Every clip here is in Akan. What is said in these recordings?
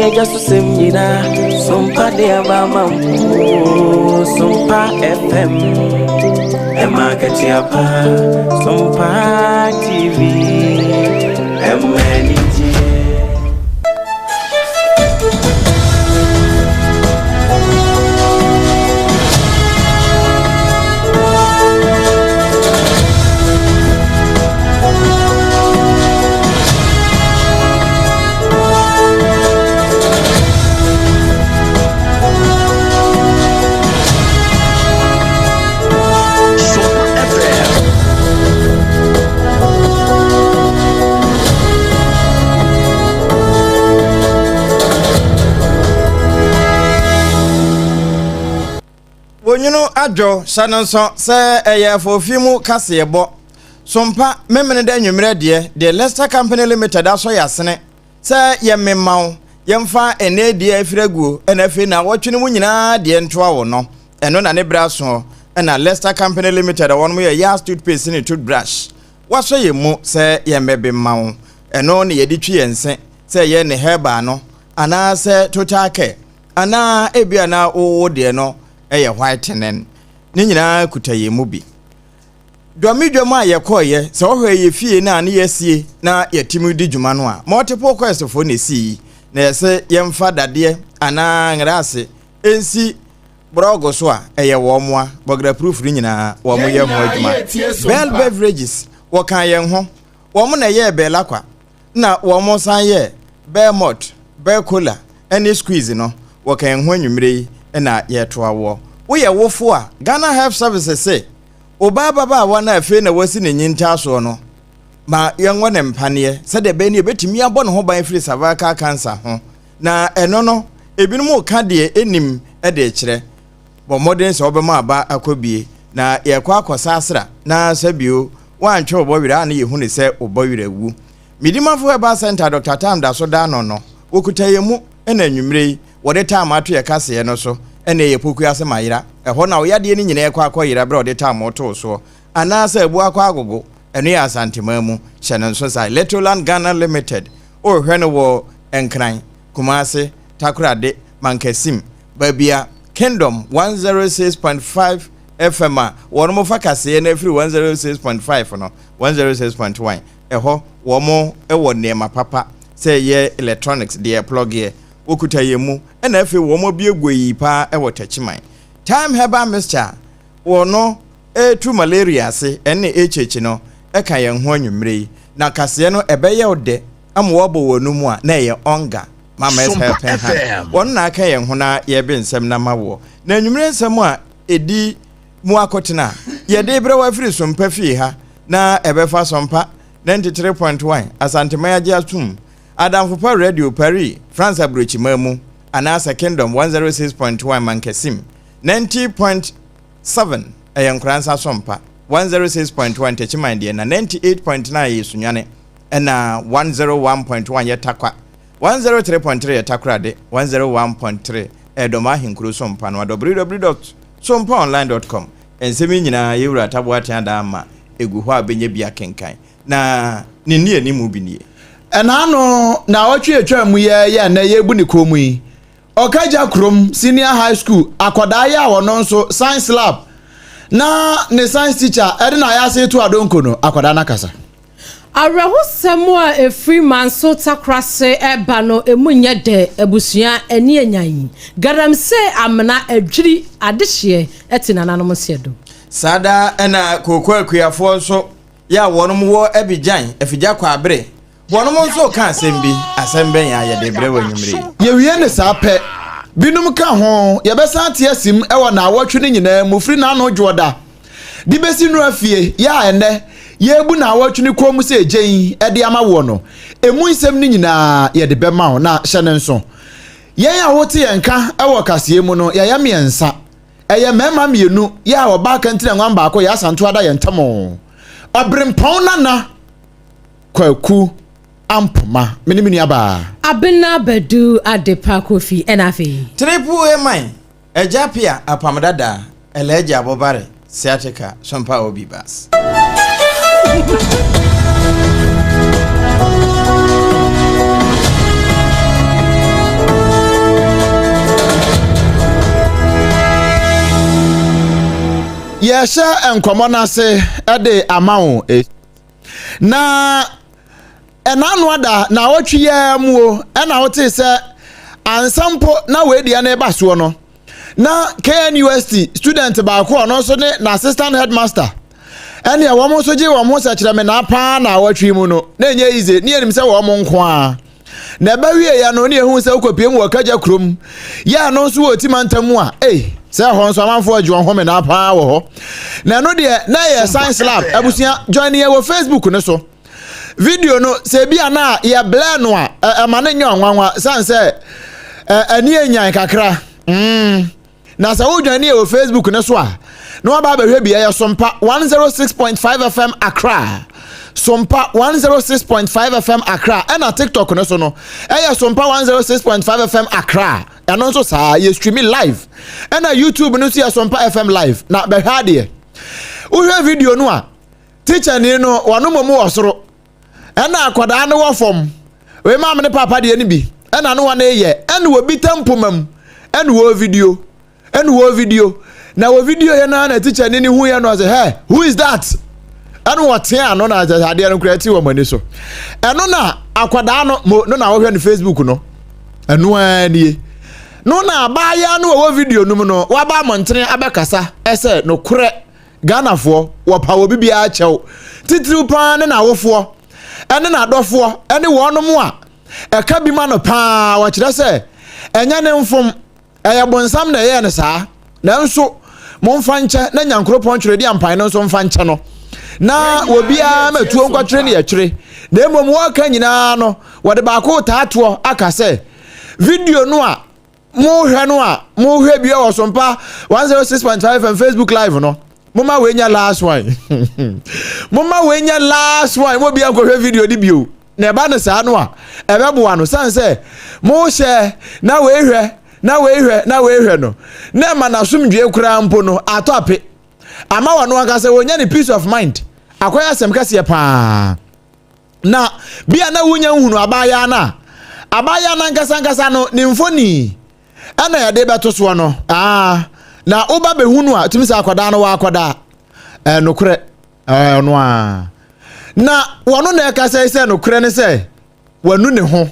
Anya just semina Sompa de abama Sompa FM Emma Katiapa Sompa TV Emma Wonyuno adwo shanonso se eye fofimu kase ebo sompa memene da nwumre de Leicester Company Limited aso yasene se ye memmaw yemfa enedi afiraguo enafe na wotwene mu nyina de ntoa wo no eno na ne braso na Leicester Company Limited wonmo ye Yas toothpaste ni toothbrush waso ye mu se ye mebemmaw eno ne ye ditwi yense se ye ne heba no ana se total care ana ebia na wo de no eye whitening ni nyina kutaye mu bi domidwoma yekoye se ohwe ye fie na ne yesie na yetimu di dwuma no a multiple quest for ne si na yese yemfa dade ana ngrase ensi brogo so a eye wo moa bogra proof ni nyina wo mo ye ho adwuma Bell Beverages wo kan ye ho wo mo na ye bela kwa na wo mo san ye Belmont Bell Cola any squeeze no wo kan ho anwumre na yetoa wo ye wofo a Ghana Health Services say obaba wana afi na wasi ne nyinta so no ma yenwo ne mpane se de be ne betimi abɔ ne ho ban free cervical cancer ho na eno no ebinum ka de enim de kire bo modern so obema aba akobie na yekwa akosa asra na sabio wantwe obowira na yehu ne se obowira wu midimafo eba center Dr. Tam da so da no okutayemu na anwumre wode tam ato ye kase no so ene ye poku ase mayira eho na oyade ni nyina ekwa akoyira bra ode tam oto so anasa ebu akwa agogo eno ya asantemamu hyene nso sai Letoland Ghana Limited o hwene wo enkran Kumase Takorade Mankasim babia Kingdom 106.5 FM wono fa kase na free 106.5 no 106.1 eho wo mo ewo nema papa say ye electronics de plug ye okutayemu na afi wo mo bi egwoyi pa ewo tachiman time heba mixture wono etu malaria se ene echechi no eka ye ho anwumre na kase no ebeye ode amwo bo wonu mu a na ye onga mama es help ha won na aka ye ho na ye be nsem na mawo na anwumre nsem a edi mu akotena ye de bre wa firi sompa fi ha na ebefa sompa 93.1 asante mayaji atum Adamfupa Radio Paris France Abrochi Mamu Anasa Kingdom 106.1 Mankasim 90.7 Ayankransa Sompa 106.1 Techimandi na 98.9 Yesunyane na 101.1 Yetakwa 103.3 Yetakrade 101.3 Edoma Hinkuru Sompa no www.sompaonline.com ensemi nyina yewura taboata adama egu ho abenye bia kenkan na ni animu binie enano na watwe atwa mu ye na ye bu ni komu yi Okaja Krom Senior High School akoda ya wono nso science lab na ne science teacher ede na ya se to adonko no akoda na kasa Arahusemu a efiri manso takrase eba no emunye de ebusua eni enyan garamse amna adwiri adehye etinananom sedo sada ena kokwa akuafo nso ya wonom wo Abidjan afija kwa abre wonom nso ka asemben ya ye de bre wanyumre ye wie ne sa pe binum ka ho ye besa ate asim ewo na awotwe ne nyina mufiri na no dwoda di besi nu afie ya ene ye bu na awotwe ne komu se ejen ede ama wo no emu nsem ne nyina ye de bema ho na hye ne nso ye ya wote ye nka ewo kase mu no ya miensa eye mema mienu ya oba kantire nwan ba ko ya santo ada ye ntamo obrempon nana kwaku ampoma menimini aba abena bedu adepa kofi enafi triple eman ejapia apamdada eleja abobare siatika Sompa obibas yɛhyɛ nkɔmmɔ no ase de ama wo na ɛnano ada na wɔtwe yɛ mu o ɛna wote sɛ ansampo na wedia na eba soɔ no na KNUST student baako ɔno nso ne na assistant headmaster ɛne wɔn nso gye wɔn ho sɛkyerɛ me na paa na wɔtwe mu no na enye ize ne yɛnim sɛ wɔn nko a na eba wie ya no ne ehu sɛ okopie mu wɔkagya krom ya no nso wɔ timantamu a sɛ hɔ nso amanfo agye wɔn ho me na paa wɔ hɔ na no deɛ na yɛ science lab abusua join yɛ wɔ Facebook ne so video no sɛ bia na yɛ blɛ no a ɛma ne nyɛ nwanwa sanse ani enyan kakra na sɛ wo join yɛ wɔ Facebook ne so a na waba behwe bia yɛ Sompa 106.5 FM Accra Sompa 106.5 FM Accra ɛna TikTok ne so no ɛyɛ Sompa 106.5 FM Accra ɛno nso saa yɛ stream live ɛna YouTube no so yɛ Sompa FM live na behwe ade wohwɛ video no a teacher ni no wɔno momu wɔ soro ɛna akwadaa no wɔ fam we maam ne papa de ni bi ɛna no wɔn yɛ ɛna wɔ bi tempo mam ɛna wɔ video na wɔ video yɛ na teacher ni hu yɛ no say hey who is that ɛna wɔte ano na ade no create wɔ mani so ɛno na akwadaa no mo no na wɔhwɛ no Facebook no ɛno ani no na baaya no wɔ video no mu no waba montene abɛkasa ɛsɛ no korɛ Ghanafoɔ wɔpa wɔ bibia akyɛw titiriw paa ne na awofoɔ ɛne na adɔfoɔ ɛne wɔnom a ɛka bi ma no paa wɔkyerɛ sɛ ɛnyɛ ne mfom ɛyɛ bonsam na ɛyɛ ne saa nanso momfa nkyɛ na nyankropɔn twere di ampan no nso mfa nkyɛ no na wobia matuo nkwatwere ne yɛtwere na emom wɔka nyinaa no wɔde baako taatoɔ aka sɛ video no a mohwɛ bia wɔ Sompa 106.5 FM Facebook live no mama wenya last one mo bia nkɔhwɛ video di bio na eba no saa no a ɛbɛboa no sanse mo hye na weihwɛ no na ma na somdwe kura mpo no atoape ama wano aka sɛ wonya ne peace of mind akwaya asɛm kɛseɛ paa na bia na wonya hunu abaya na nkasa no ne mfoni ana yɛde bɛto so no na oba behunu a tumi sɛ akwadaa no wa akwadaa nokorɛ no a na wɔno na ɛka sɛ nokorɛ ne sɛ wanu ne ho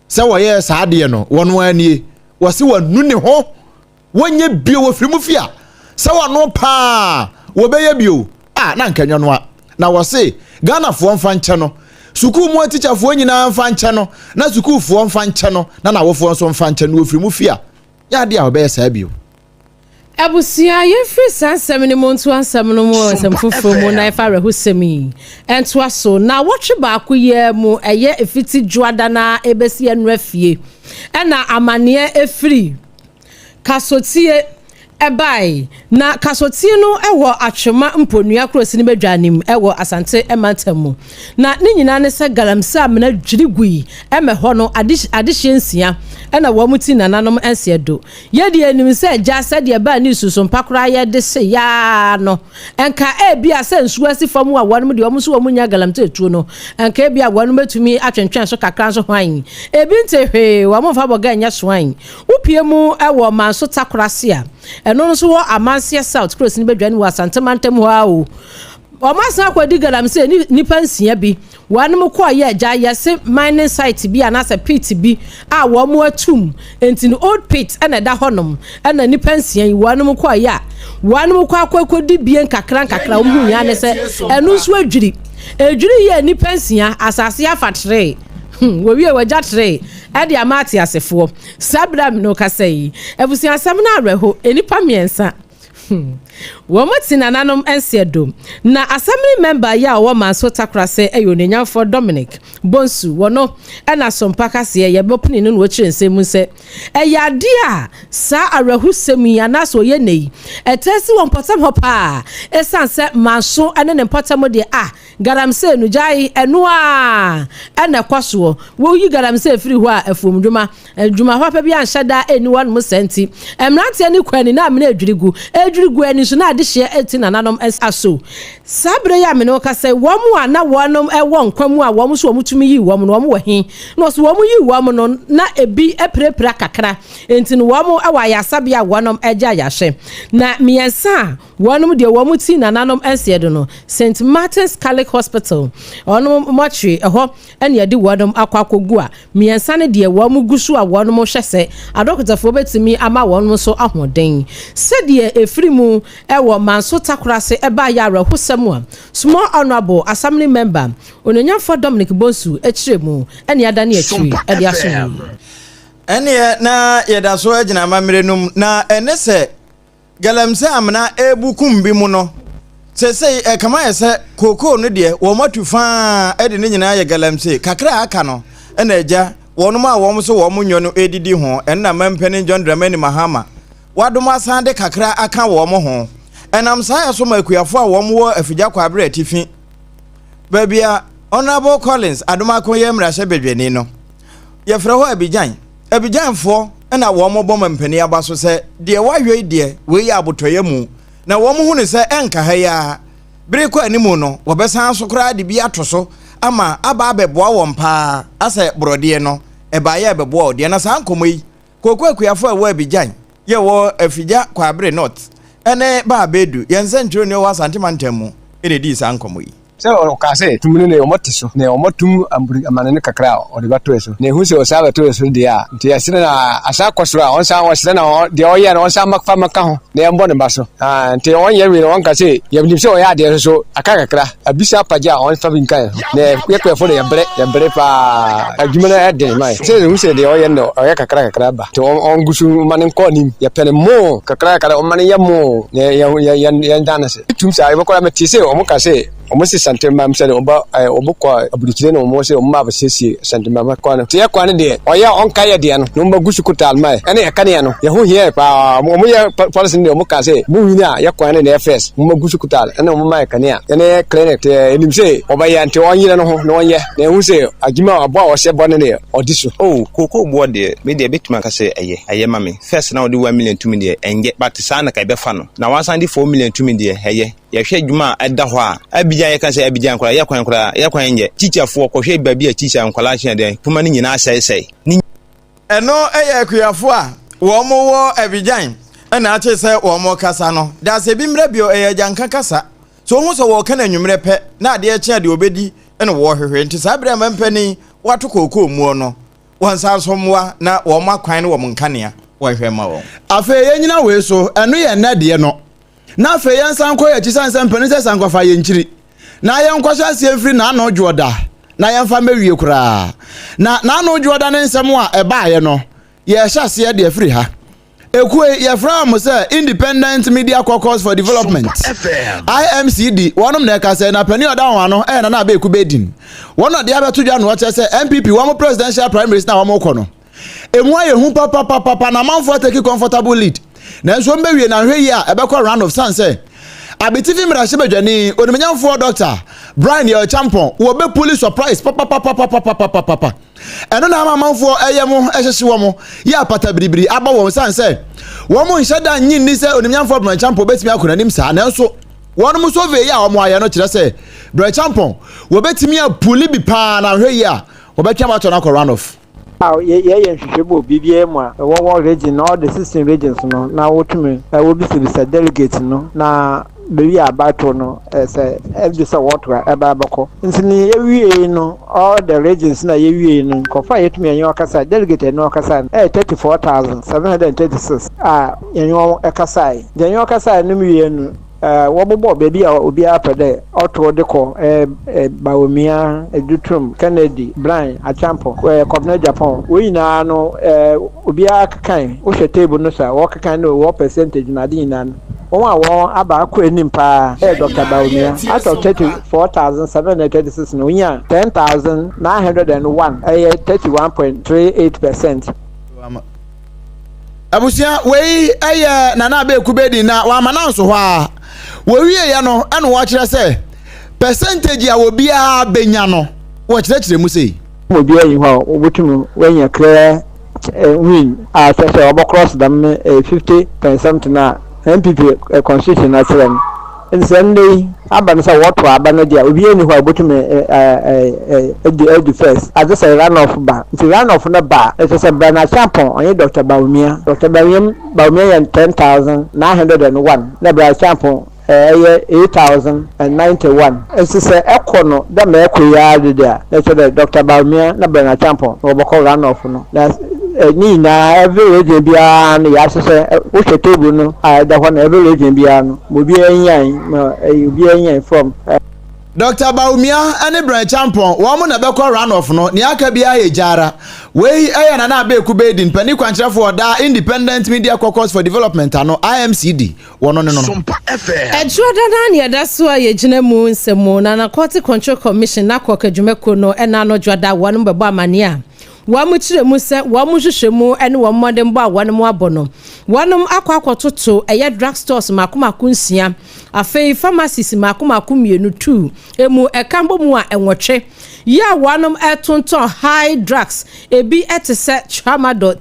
sɛ wɔyɛ saa de no wɔno anie wɔse wanu ne ho wɔnyɛ bio wɔfiri mu fia sɛ wɔno paa wɔbɛyɛ bio na nkanwa no a na wɔse Ghanafoɔ mfa nkyɛ no sukuu mu teacherfoɔ nyinaa mfa nkyɛ no na sukuufoɔ mfa nkyɛ no na nawofoɔ nso mfa nkyɛ no wɔfiri mu fia yɛ ade a wɔbɛyɛ saa bio Abusia yɛmfiri saa nsɛm ne mu nto ansɛm no mu nsɛm foforɔ mu na ɛfa rɛhosɛm yi ɛntoa so na wɔtwe baako yɛ mu ɛyɛ efiti dwoada na ebesi ɛnura fie ɛna amaneɛ efiri kasotie ɛbai na kasotie no ɛwɔ atwema mponua krosi ne bedwanim ɛwɔ asante ɛmantamu na ne nyinaa ne sɛ galamsɛ amena dwirigui ɛmɛ hɔ no adehye nsia ɛna wɔn mu ti nananom ɛnsia do yɛde anim sɛ gya sɛ de ba ne susu mpakora yɛde se ya no ɛnka ebi a sɛ nsuo asi fam a wɔn de wɔn so wɔn nya galamsɛ etuo no ɛnka ebi a wɔn betumi atwentwɛn so kakra so hwan ebi ntehwe wɔn fa bɔga nya soan upie mu ɛwɔ manso takorase a ɛno nso wɔ amansia south cross ne bedwane wɔ asantemantam hɔ a o ɔmasan akwadi galamsɛ nipa nsia bi wɔnom kɔ yɛ gya yɛse mining site bi anasa pit bi a wɔn mu atum enti no old pit ɛna da hɔnom ɛna nipa nsia yi wɔnom kɔ yɛ wɔnom kɔ akɔkɔdi bien kakra wɔn hu nya ne sɛ ɛno nso adwiri yɛ nipa nsia asase afatere wowie wagya tere ɛde amate asefoɔ sabra no kasa yi abusia asɛm na awerɛho enipa miɛnsa wɔn ti nananom ɛnsia dom na assembly member yɛ a wɔn manso takorase ɛyɛ onenyanfo Dominic Bonsu wɔno ɛna Sompa kaseɛ yɛbɛpene no wɔkyerɛ nsɛm sɛ ɛyɛ ade a saa awerɛhosɛm yi anaso yɛ nei ɛtɛsi wɔn pɔtam hɔ paa ɛsan sɛ manso ɛne ne pɔtam deɛ galamsɛ no gyae ɛno a ɛna kwasoɔ wɔyi galamsɛ firi hɔ a afuom dwuma hɔ pa bi anhyɛ da ɛni wɔn mo sɛnti mmeranteɛ ne kwani na amena adwirigu ani nso na ade hye eti nananom aso sabre ya me no ka say wo mu ana wonom ewo nkwamu a wo mu so wo mutumi yi wo mu no wo he no so wo mu yi wo mu no na ebi eprepra kakra enti no wo mu awa ya sabia wonom eja ya hye na miensa wonom de wo mu ti nananom ense do no St Martin's Catholic Hospital onom mochri eho ene ye de wonom akwakogu a miensa ne de wo mu gusu a wonom hwese adokotafo betimi ama wonom so ahoden se de efrimu ewo manso takurase eba ya rahusam a small honorable assembly member ononyafo Dominic Bonsu echiremu ene ada ne achiri ede aso ene na yeda so agina mamrenum na ene se galamse amna ebukum bi mu no se kama yese koko no de wo matufa ede ne nyina ye galamse kakra aka no ene eja wonum a wo so wo munyo no edidi ho ene na mampeni John Dramani Mahama wadoma sande kakra aka wo mo ho enam sa ya so makuyafo a wo mo wo afigya kwabere atifi babia Honorable Collins adoma ko ye mrahye bedwani no ye frɛ ho abijanfo na wo mo bɔ mampani aba so sɛ de wahwe de we ya abotoye mu na wo mo hu ne sɛ enka ha ya bere ko animu no wo besan so kra de bi atoso ama aba abeboa wo mpa asɛ brode no eba ya beboa de na san komoyi kokko akuyafo a wo abijan ye wo afigya kwabere not ene ba bedu yense ntro ne wo asantemantamu ene di san komoyi se o ka se tumune ne o motiso ne o motum amburi amane kakra o de bato eso ne hu se o sabe to eso dia nti asire na asa kwasura on sa wasire na de o ye na on sa makfa maka ho ne mbo ne baso nti on ye wi no on ka se ye bnim se o ya de so aka kakra abisa paja on fa bin kan ne ye kwefo ne ye bre pa adwuma na de mai se hu se de o ye no o ye kakra ba to on gusu mane ko nim ye pene mo kakra on mane ye mo ne ye dana se tum sa ye ko meti se o mo ka se omo se santemba mse de oba obukwa abudikire no omo se omma abasesi santemba kwana te yakwane de oya onka ye de no no mba gusu kutal mai ene yakane no ye ho hie pa omo ye policy de omo ka se mu hini a yakwane na FS mba gusu kutal ene omo mai kane a ene clinic te enim se oba ye ante onyire no ho no onye na hu se agima abo a wo se bone ne odiso koko bo de me de betuma ka se eye mame first na odi 1 million to me de enje but sana ka be fa no na 1.4 million to me de eye ye hwe adwuma ada ho a abijan ye kan se abijan kwara ye kwan nje chichiafo ko hwe baabi a chichi ankwala hwe de puma ni nyina asai eno akuyafo a wo mo wo abijan na ache se wo mo kasa no da se bi mra bio janka kasa so hu so wo kana nwumre pe na ade eche de obedi ene wo hwehwe nti sabre mampani wato kokko mu no wansa somwa na wo makwan wo munkanea wo hwehwe ma wo afa ye nyina we so eno ye na de no na afa ye nsan ko ye chisansan panise sankwafa ye nchiri na ye nkwasha sie mfiri na ano dwoda na ye mfa mewie kura na ano dwoda ne nsem a eba ye no ye hya se de afiri ha ekue ye fra mo say Independent Media Caucus for Development IMCD wonom na ka say na pani oda ho ano na be ekubedin wono de abeto dwa no wa say MPP wo presidential primaries na wo mo kɔ no emu aye hu papa na manfo take comfortable lead na nso mbewie na hwe yi a ebekɔ round of sun say abitifi mrahye bedwani onimnyamfo doctor Brian your champion wo be police surprise papa eno na amanfo eyemo ehyehye wo mo ya pata biribiri aba wo san say wo mo nhada nyi ni say onimnyamfo Brian champion betimi akona nim sa na nso won mo so ve ya wo mo aye no kire say Brian champion wo betimi apuli bi pa na hwe yi a wo betwa ma to na round off ye nhwehwebo bibie mu a wo region all the 16 regions no na wotumi wo bisa delegate no na bewi abato no say ebisa wotwa ebabako nsini yewie no all the regions na yewie no kofa yetumi enyo akasa delegate no akasa 34,736 enyo akasa enyo akasa no miwie no wobobo bebi a obi apede oto de ko Bawomia Edutrum Kennedy Brian Achampo Kobna Japan we na no obi akakan wo hwe table no sa wo kakan no wo percentage na din na won a won aba akọ enim pa Dr. Bawomia out of 34,736 no nya 10,901 31.38%. abusia we nana be kubedi na wa mananso ho a wo wie ya no ene wo kire se percentage a wo bia benya no wo kire mu sei mo bia yi ho obotum wanya clear win a say obokross dam 50% na MPP constitution na sere nsende aba no say what aba no dia obi eni ho abotume first as say run off ba nti run off no ba it say Bernard Champon onye Dr. Baumia yan 10,901 na Bernard Champon 8,091 esi say ekono da me ekoya de dia say Dr. Baumia na Bernard Champon oboko run off no ni na every region bia na ya say wo table no da ho na every region bia no obi enyan from Dr. Baumia and Bernard Champon wo na be call run off no ni aka bia ye jara we na na be ku be din pani kwankyerɛ for da Independent Media Caucus for Development ano IMCD wono no Sompa FM Ejuada na ne da so ye gina mu nsemu na Court Control Commission na kokadwumako no na no juada wono bebo amane a wamu chire mu se wamu hwehwemu ene wo modern bo a wono mu abono wonom akwakototo eye drugstores makomako nsia afei pharmacies makomako mienu 2 emu ekambo mu a enwotwe ya wonom etonton high drugs ebi etese tramadol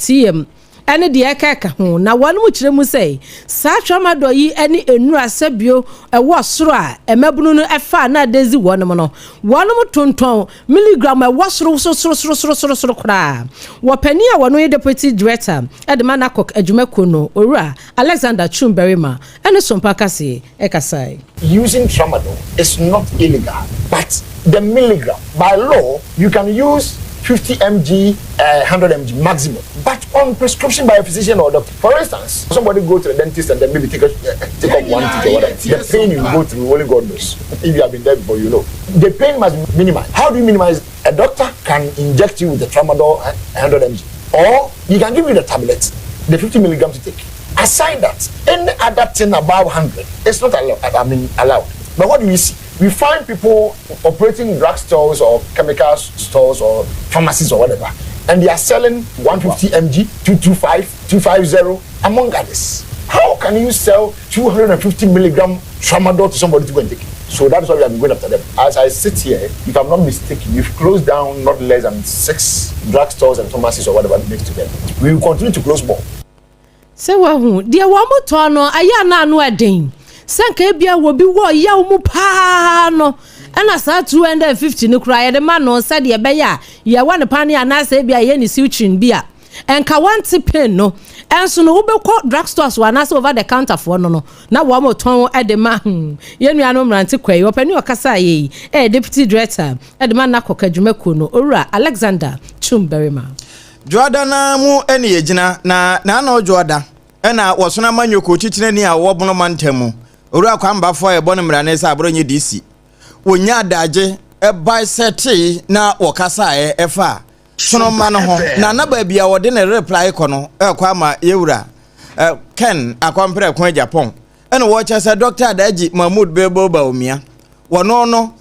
ene de ekeka ho na wonom chire mu se sa tramadol yi ene enura sabio ewo soro a emabunu no efa na dezi wonom no wonom tonton milligram ewo soro kra wo pani a wono deputy director edema kok adwumako no owura Alexander Chumberima ene Sompa kase ekasai using tramadol is not illegal, but the milligram by law you can use 50 mg, 100 mg maximum, but on prescription by a physician or doctor. For instance, somebody go to the dentist and then maybe take up one teeth or whatever. The pain you go through, only God knows. If you have been there before, you know. The pain must be minimized. How do you minimize? A doctor can inject you with the tramadol 100 mg, or he can give you the tablets, the 50 milligrams to take. Aside that, any other thing above 100, it's not allowed. But what do we see? We find people operating drugstores or chemical stores or pharmacies or whatever, and they are selling 150 mg, 225, 250, among others. How can you sell 250 milligram tramadol to somebody to go and take it? So that's why we have been going after them. As I sit here, if I'm not mistaken, we've closed down not less than 6 drugstores and pharmacies or whatever next to them. We will continue to close more. Se wahu dia wa moto no aya na anu eden sanka ebia wo bi wo ya wo mu pa no na sa 250 ni kura ye de ma no sa de be ya ye wa ne pa ne ana sa ebia ye ni siwchin bia enka wanti pen no enso no wo be ko drugstores wa na sa over the counter for no na wo moto e de ma ye nua no mrante kwai wo pani okasa ye deputy director e de ma na kokadwumako no owura Alexander Chumberima Joada na mu ene yegina na na Joada ena wosona manyoko titire ni a wobono mantemu oru akwamba fo ebone mrane sa abronye DC wonya adaje e by seti na wokasa efa sono ma no ho na na ba bia wode ne reply kono ekwa ma yewura Ken akwampere kwa Japan ena wo chese Dr. Adaji Mahmoud Bebo Baumia wono no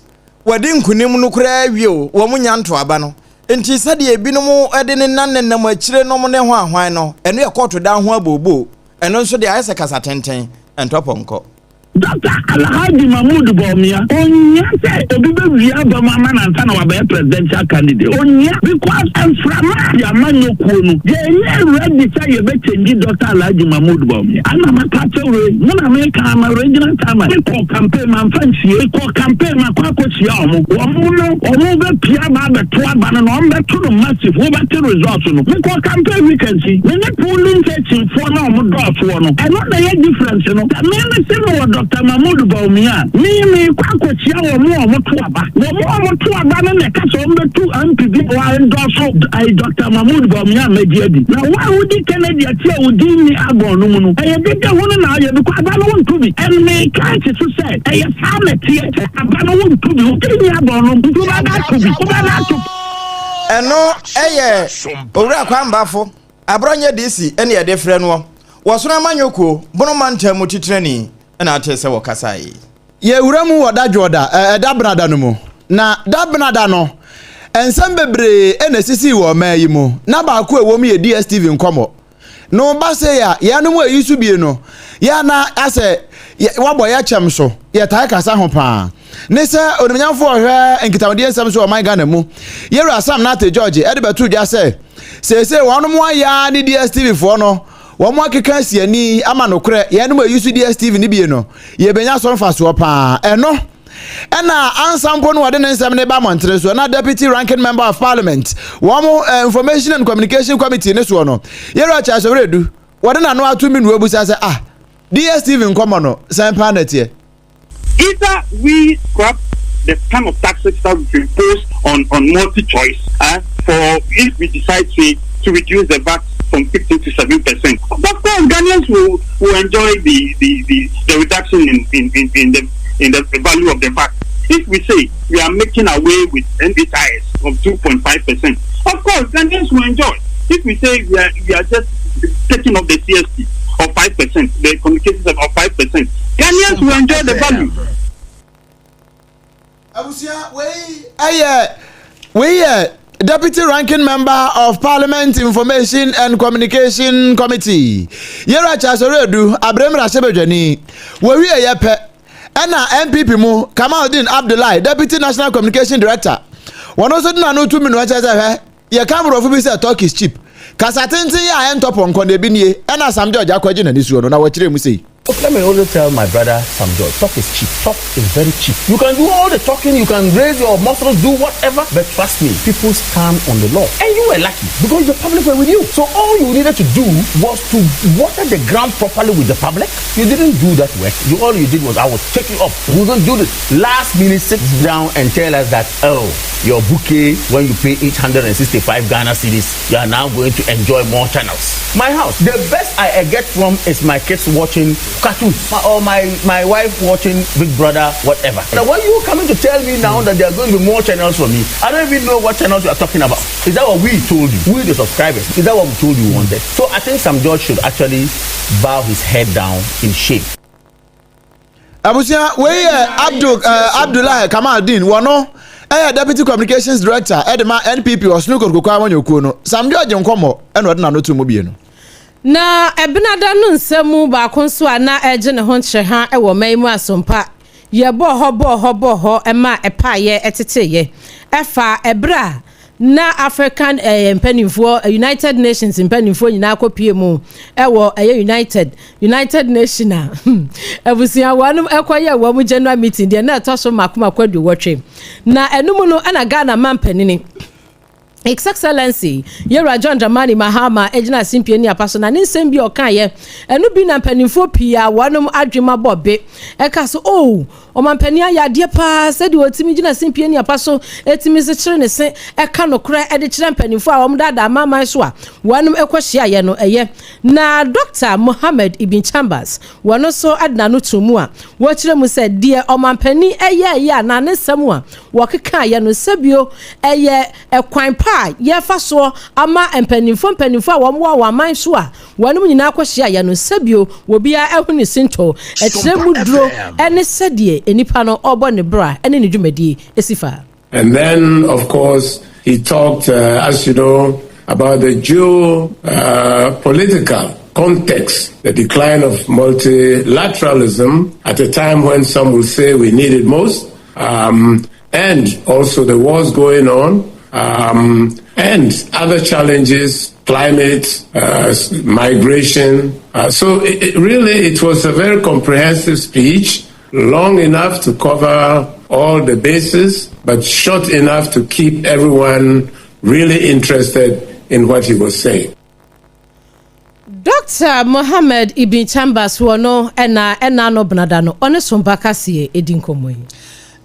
wadi nkunim no kura awie wo munya nto aba no enti sade ebinom ede ne nannam akire no ne ho ahwan no eno ekoto da ho abobo eno nso de ayese kasa tenten entoponko Dr. Alhaji Mahmoud Baumia onya say obibe via ba mama na nta na wa be presidential candidate onya because enframa ya manyoko no ye ready say ye be change Dr. Alhaji Mahmoud Baumia ana makache we na me ka ma original time ko campaign man fancy ko campaign ma kwa ko sia omo omo be pia ba be to aba no on be to no massive wo be to result no me ko campaign we can see me polling searching for na omo do afo no e no na ye difference no me say no Dr. Mahmoud Baumia me kwakochia wo to aba wo to aba na ka so mbetu MPD wa endorse ai Dr. Mahmoud Baumia mediadi na wa udi Kennedy atia udi ni abon no mu no e de de ho na aye bi kwa aba no won to bi en me ka chi so say e fa tie aba no won to bi udi ni abon no bu ba na to bi ba na to eno eye owura kwambafo abronye DC ene ye de frɛ no wosona manyoko bono mantamu titrani na atese wokasai ye wuramu woda joda dabrada no mu na dabrada no ensem bebre ene sisi wo mayi mu na ba ko ewom ye DSTV nkomo no ba se ya no mu ayisu bie no ya na ase wabo ya chem so ye tai kasa ho pa ne se onimnyamfo ohwe enkitawde ensem so o my Ghana mu ye Sam na te George ede betu dia se wonu mu aya ni DSTV fo no wo mo akeka asiani ama no kre ye no use DSTV ni bie no ye benya so mfa so pa eno ena ansampo no wade nsem ne ba montre so na deputy ranking member of parliament wo mo information and communication committee ne so no yero cha so redu wade na no atumi no abusa say DSTV nkomo no sempa na tie either we scrap the kind of taxes that we impose on multi-choice for if we decide to reduce the VAT from 15 to 7%. Of course, Ghanaians will enjoy the reduction in the value of the VAT. If we say we are making away with NHIS of 2.5%, of course, Ghanaians will enjoy. If we say we are just taking off the CST of 5%, the communications of 5%, Ghanaians will enjoy the value. Abusia, we Deputy Ranking Member of Parliament Information and Communication Committee. Yera Chasoredu, Abraham Rasebejani, we yepe, Ena MPP mu, Kamaldin Abdullahi, Deputy National Communication Director. One also didn't know 2 minutes, your camera of Ubisa talk is cheap. Kasatinti ya top on Kondebini, Ena Sam George Aquajin and this one, now what you say. Let me always tell my brother Sam George, talk is cheap. Talk is very cheap. You can do all the talking, you can raise your muscles, do whatever, but trust me, people stand on the law. And you were lucky because the public were with you. So all you needed to do was to water the ground properly with the public. You didn't do that work. All you did was, I will take you up. We're going to do this. Last minute, sit down and tell us that, your bouquet, when you pay 865 Ghana cedis, you are now going to enjoy more channels. My house, the best I get from is my kids watching cartoons or my wife watching Big Brother, whatever. Now, when you coming to tell me now that there are going to be more channels for me, I don't even know what channels you are talking about. Is that what we told you? We the subscribers. Is that what we told you we wanted? So I think Sam George should actually bow his head down in shame. Abusia, we Abdullahi Kamaldin, wano. Deputy Communications Director, Edema NPP or Snooker Kukwano, Sam George Nkomo, and what not to Mobiano. Na ebinada no nsemu ba konso ana eje ne ho ncheha e wo maimu asompa ye bo ho ema epaye eteteye efa ebra na African mpanimfo United Nations mpanimfo nyina akopie mu ewo United Nation ebusia wanum ekoye wo mu general meeting de na etoso makoma kwadu wotwe na enum no ana Ghana mampanini His Excellency Yera John Dramani Mahama ejina simpie ni apaso na nsem bi okaye enu bi na mpanimfo pia wanum adwema bobe eka so omampania ya de pa se de otimi gina simpie ni apaso etimi se kire ne se eka no kra ede kire mpanimfo a wom dada mama so a wanum ekohia ye no eye na Dr. Mohammed Ibn Chambers wano so adna no tumu a wo kire mu se de omampani eye na nsem a wo keka ye no sebio eye ekwan ye faso ama mpanimfo a womwa waman so a wanum nyina akohia ye no sabio wobia ehuni sinto etremu duro ene sedie enipa no obo ne bra ene ne dwumadi esifa. And then of course he talked as you know about the geopolitical context, the decline of multilateralism at a time when some will say we need it most, and also the wars going on, and other challenges, climate, migration. So it was a very comprehensive speech, long enough to cover all the bases, but short enough to keep everyone really interested in what he was saying. Dr. Mohammed Ibn Chambers wono ena no bnadano one sombaka sie edinkomoyi.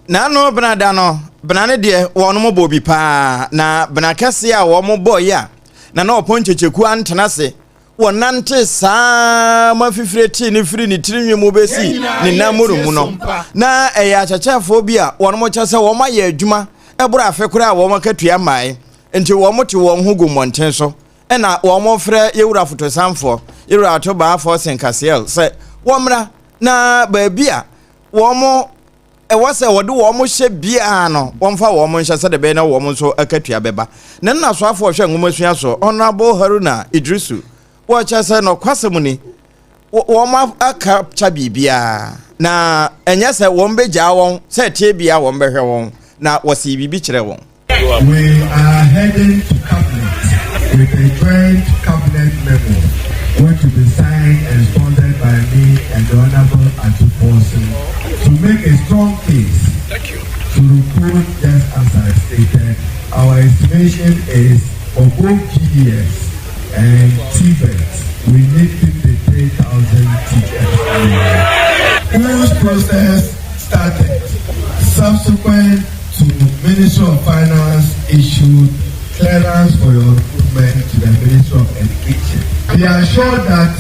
Na no bnadano bnane de wono mo bobi pa na bnakase a wo mo boy a na na oponchecheku antenase wonante saa mafifreti ni firi ni tirinwe mu besi ni namuru mu no na eya chachafo bi a wono mo chase wo ma ye adwuma ebura afekura wo mo katua mai enti wo mo te wo hugu monten so ena wo mo frɛ yewura fotosanfo yewura atoba afo senkasiel se wo mra na baabi a wo mo wase wode wo mo hye bia no womfa wo mo nhye se de be na wo mo so akatua beba na nna so afo hwe ngomasua so honorable Haruna Idrisu wo chase no kwasem ni wo ma aka cha bibia na enye se wo mbegya won se tie bia wo mbehwe won na wose bibi kire won. We are heading to cabinet with a joint cabinet level going to be and the Honorable Atuposon to make a strong case to recruit just as I stated. Our estimation is for both GDS and TVET, we need 53,000 tickets. Clearance process started. Subsequent to Ministry of Finance issued clearance for your recruitment to the Ministry of Education. We are sure that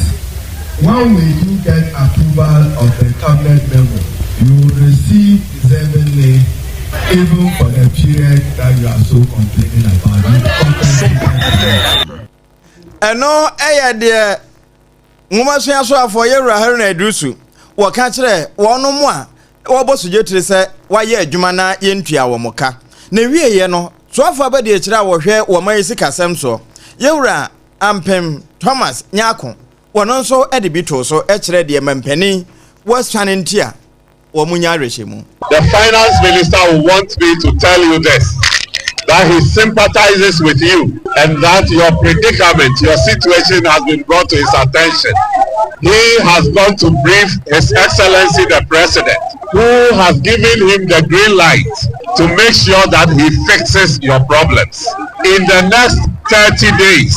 when we do get approval of the cabinet memo, you will receive deservingly even for the period that you are so complaining about. And no, dear, Mumasha so for your Rahana Drusu, what catch there, one no more. What was you to say, why ye, Jumana, Yentia, or Moka? Nevi, ye no, so far by the Chra or here, or Maisika Samso. Yura, Ampem, Thomas, Nyako, one also Edibito, so Echre, the Mempenny, was Channing Tia, or Munya Reshimu. The finance minister wants me to tell you this, that he sympathizes with you and that your predicament, your situation has been brought to his attention. He has gone to brief His Excellency the President, who has given him the green light to make sure that he fixes your problems. In the next 30 days,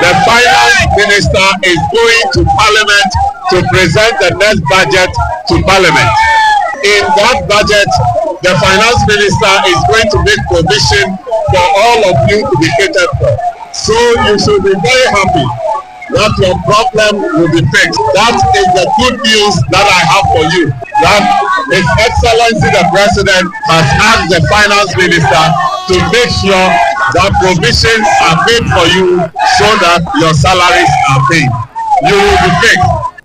the finance minister is going to Parliament to present the next budget to Parliament. In that budget, the finance minister is going to make provision for all of you to be catered for. So you should be very happy that your problem will be fixed. That is the good news that I have for you. That His Excellency the President has asked the finance minister to make sure that provisions are made for you so that your salaries are paid. You will be fixed.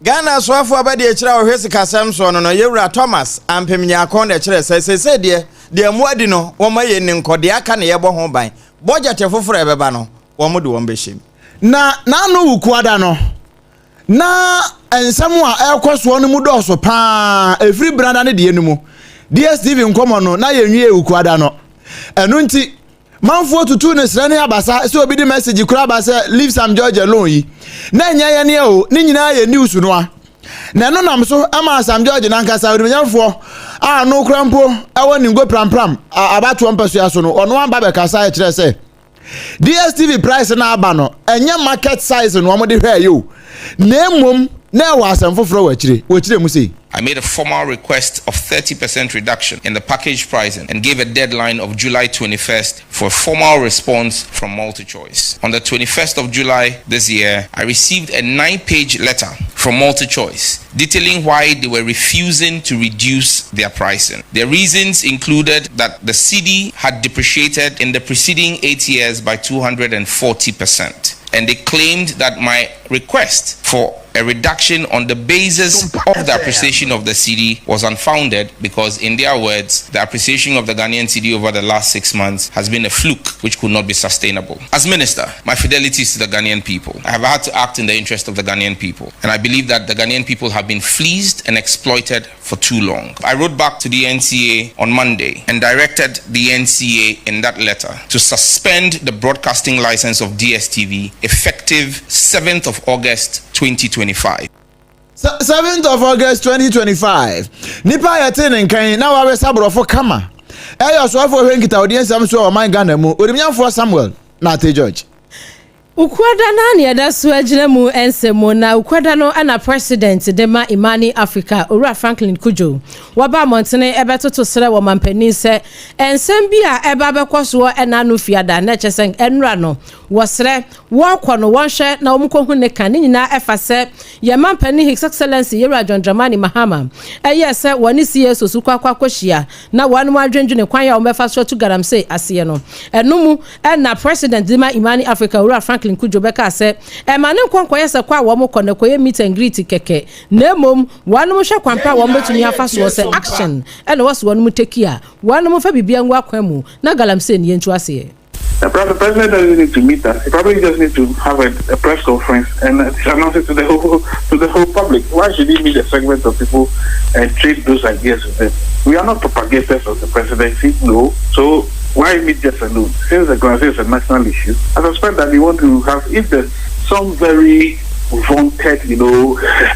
Ghana Swafo abadi echira ohwesika Samson no Yewura Thomas ampemnya akon de kire se de muadi no wo maye ni nkode aka ne yebo ho ban budget foforo ebeba no wo mo de wo mbehim na no wukuada no na ensemu a ekoso no mu doso pa every branda ne de enumu DSTV nkomo no na yenwie wukuada no enu nti manfo tutu ne sra ne abasa se obi di message kura abasa leave some George alone yi na nya ye ne o ni nyina ye news no a na no nam so ama Sam George na nkasa odimnyamfo a no krampo ewo ni ngo pram abato mpaso ya so no ono amba be kasa e kire se DSTV price na aba no enye market size no omode hwe yo na emom na wa asem foforo wa kire mu sei. I made a formal request of 30% reduction in the package pricing and gave a deadline of July 21st for a formal response from MultiChoice. On the 21st of July this year, I received a 9-page letter from MultiChoice detailing why they were refusing to reduce their pricing. Their reasons included that the cedi had depreciated in the preceding 8 years by 240%. And they claimed that my request for a reduction on the basis of the appreciation of the cedi was unfounded because, in their words, the appreciation of the Ghanaian cedi over the last 6 months has been a fluke which could not be sustainable. As minister, my fidelity is to the Ghanaian people. I have had to act in the interest of the Ghanaian people, and I believe that the Ghanaian people have been fleeced and exploited for too long. I wrote back to the NCA on Monday and directed the NCA in that letter to suspend the broadcasting license of DSTV effective 7th of August 2025. 7th of August 2025. Nipa yatene nkan na wa sabrofo kama. Eyo so afo hwenkita audience am so o man Ghana mu. Odimyamfo Samuel na te George. Ukwada na ne da so agina mu ensemo na ukwada no ana president Dema Imani Africa Owura Franklin Kujo waba montene ebetoto sere wo mampani se ensem bi a eba bekoso ena no fiada na chesen enra no wo sere wo kwono wonhwe na omkohu ne kan nyina efa se ye mampani His Excellency Yewura John Dramani Mahama eye se woni sie sosu kwakwahia na wanu adwendwene kwan ya omefa so to garamse ase no enumu na president Dema Imani Africa Owura Franklin Kujo beka se emane kwankoye se kwa wo mokọ na koye meet and greet keke na mom wanu hwe kwampa wo betumi afa so se action ene waso wanu tekia wanu fa bibia ngwa kwamu na galamse ne yentu ase. The president doesn't need to meet us. He probably just needs to have a press conference and announce it to the whole public. Why should he meet a segment of people and treat those ideas with them? We are not propagators of the presidency, no. So why meet just alone? Since the Gaza is a national issue, I suspect that we want to have, if there's some very vaunted,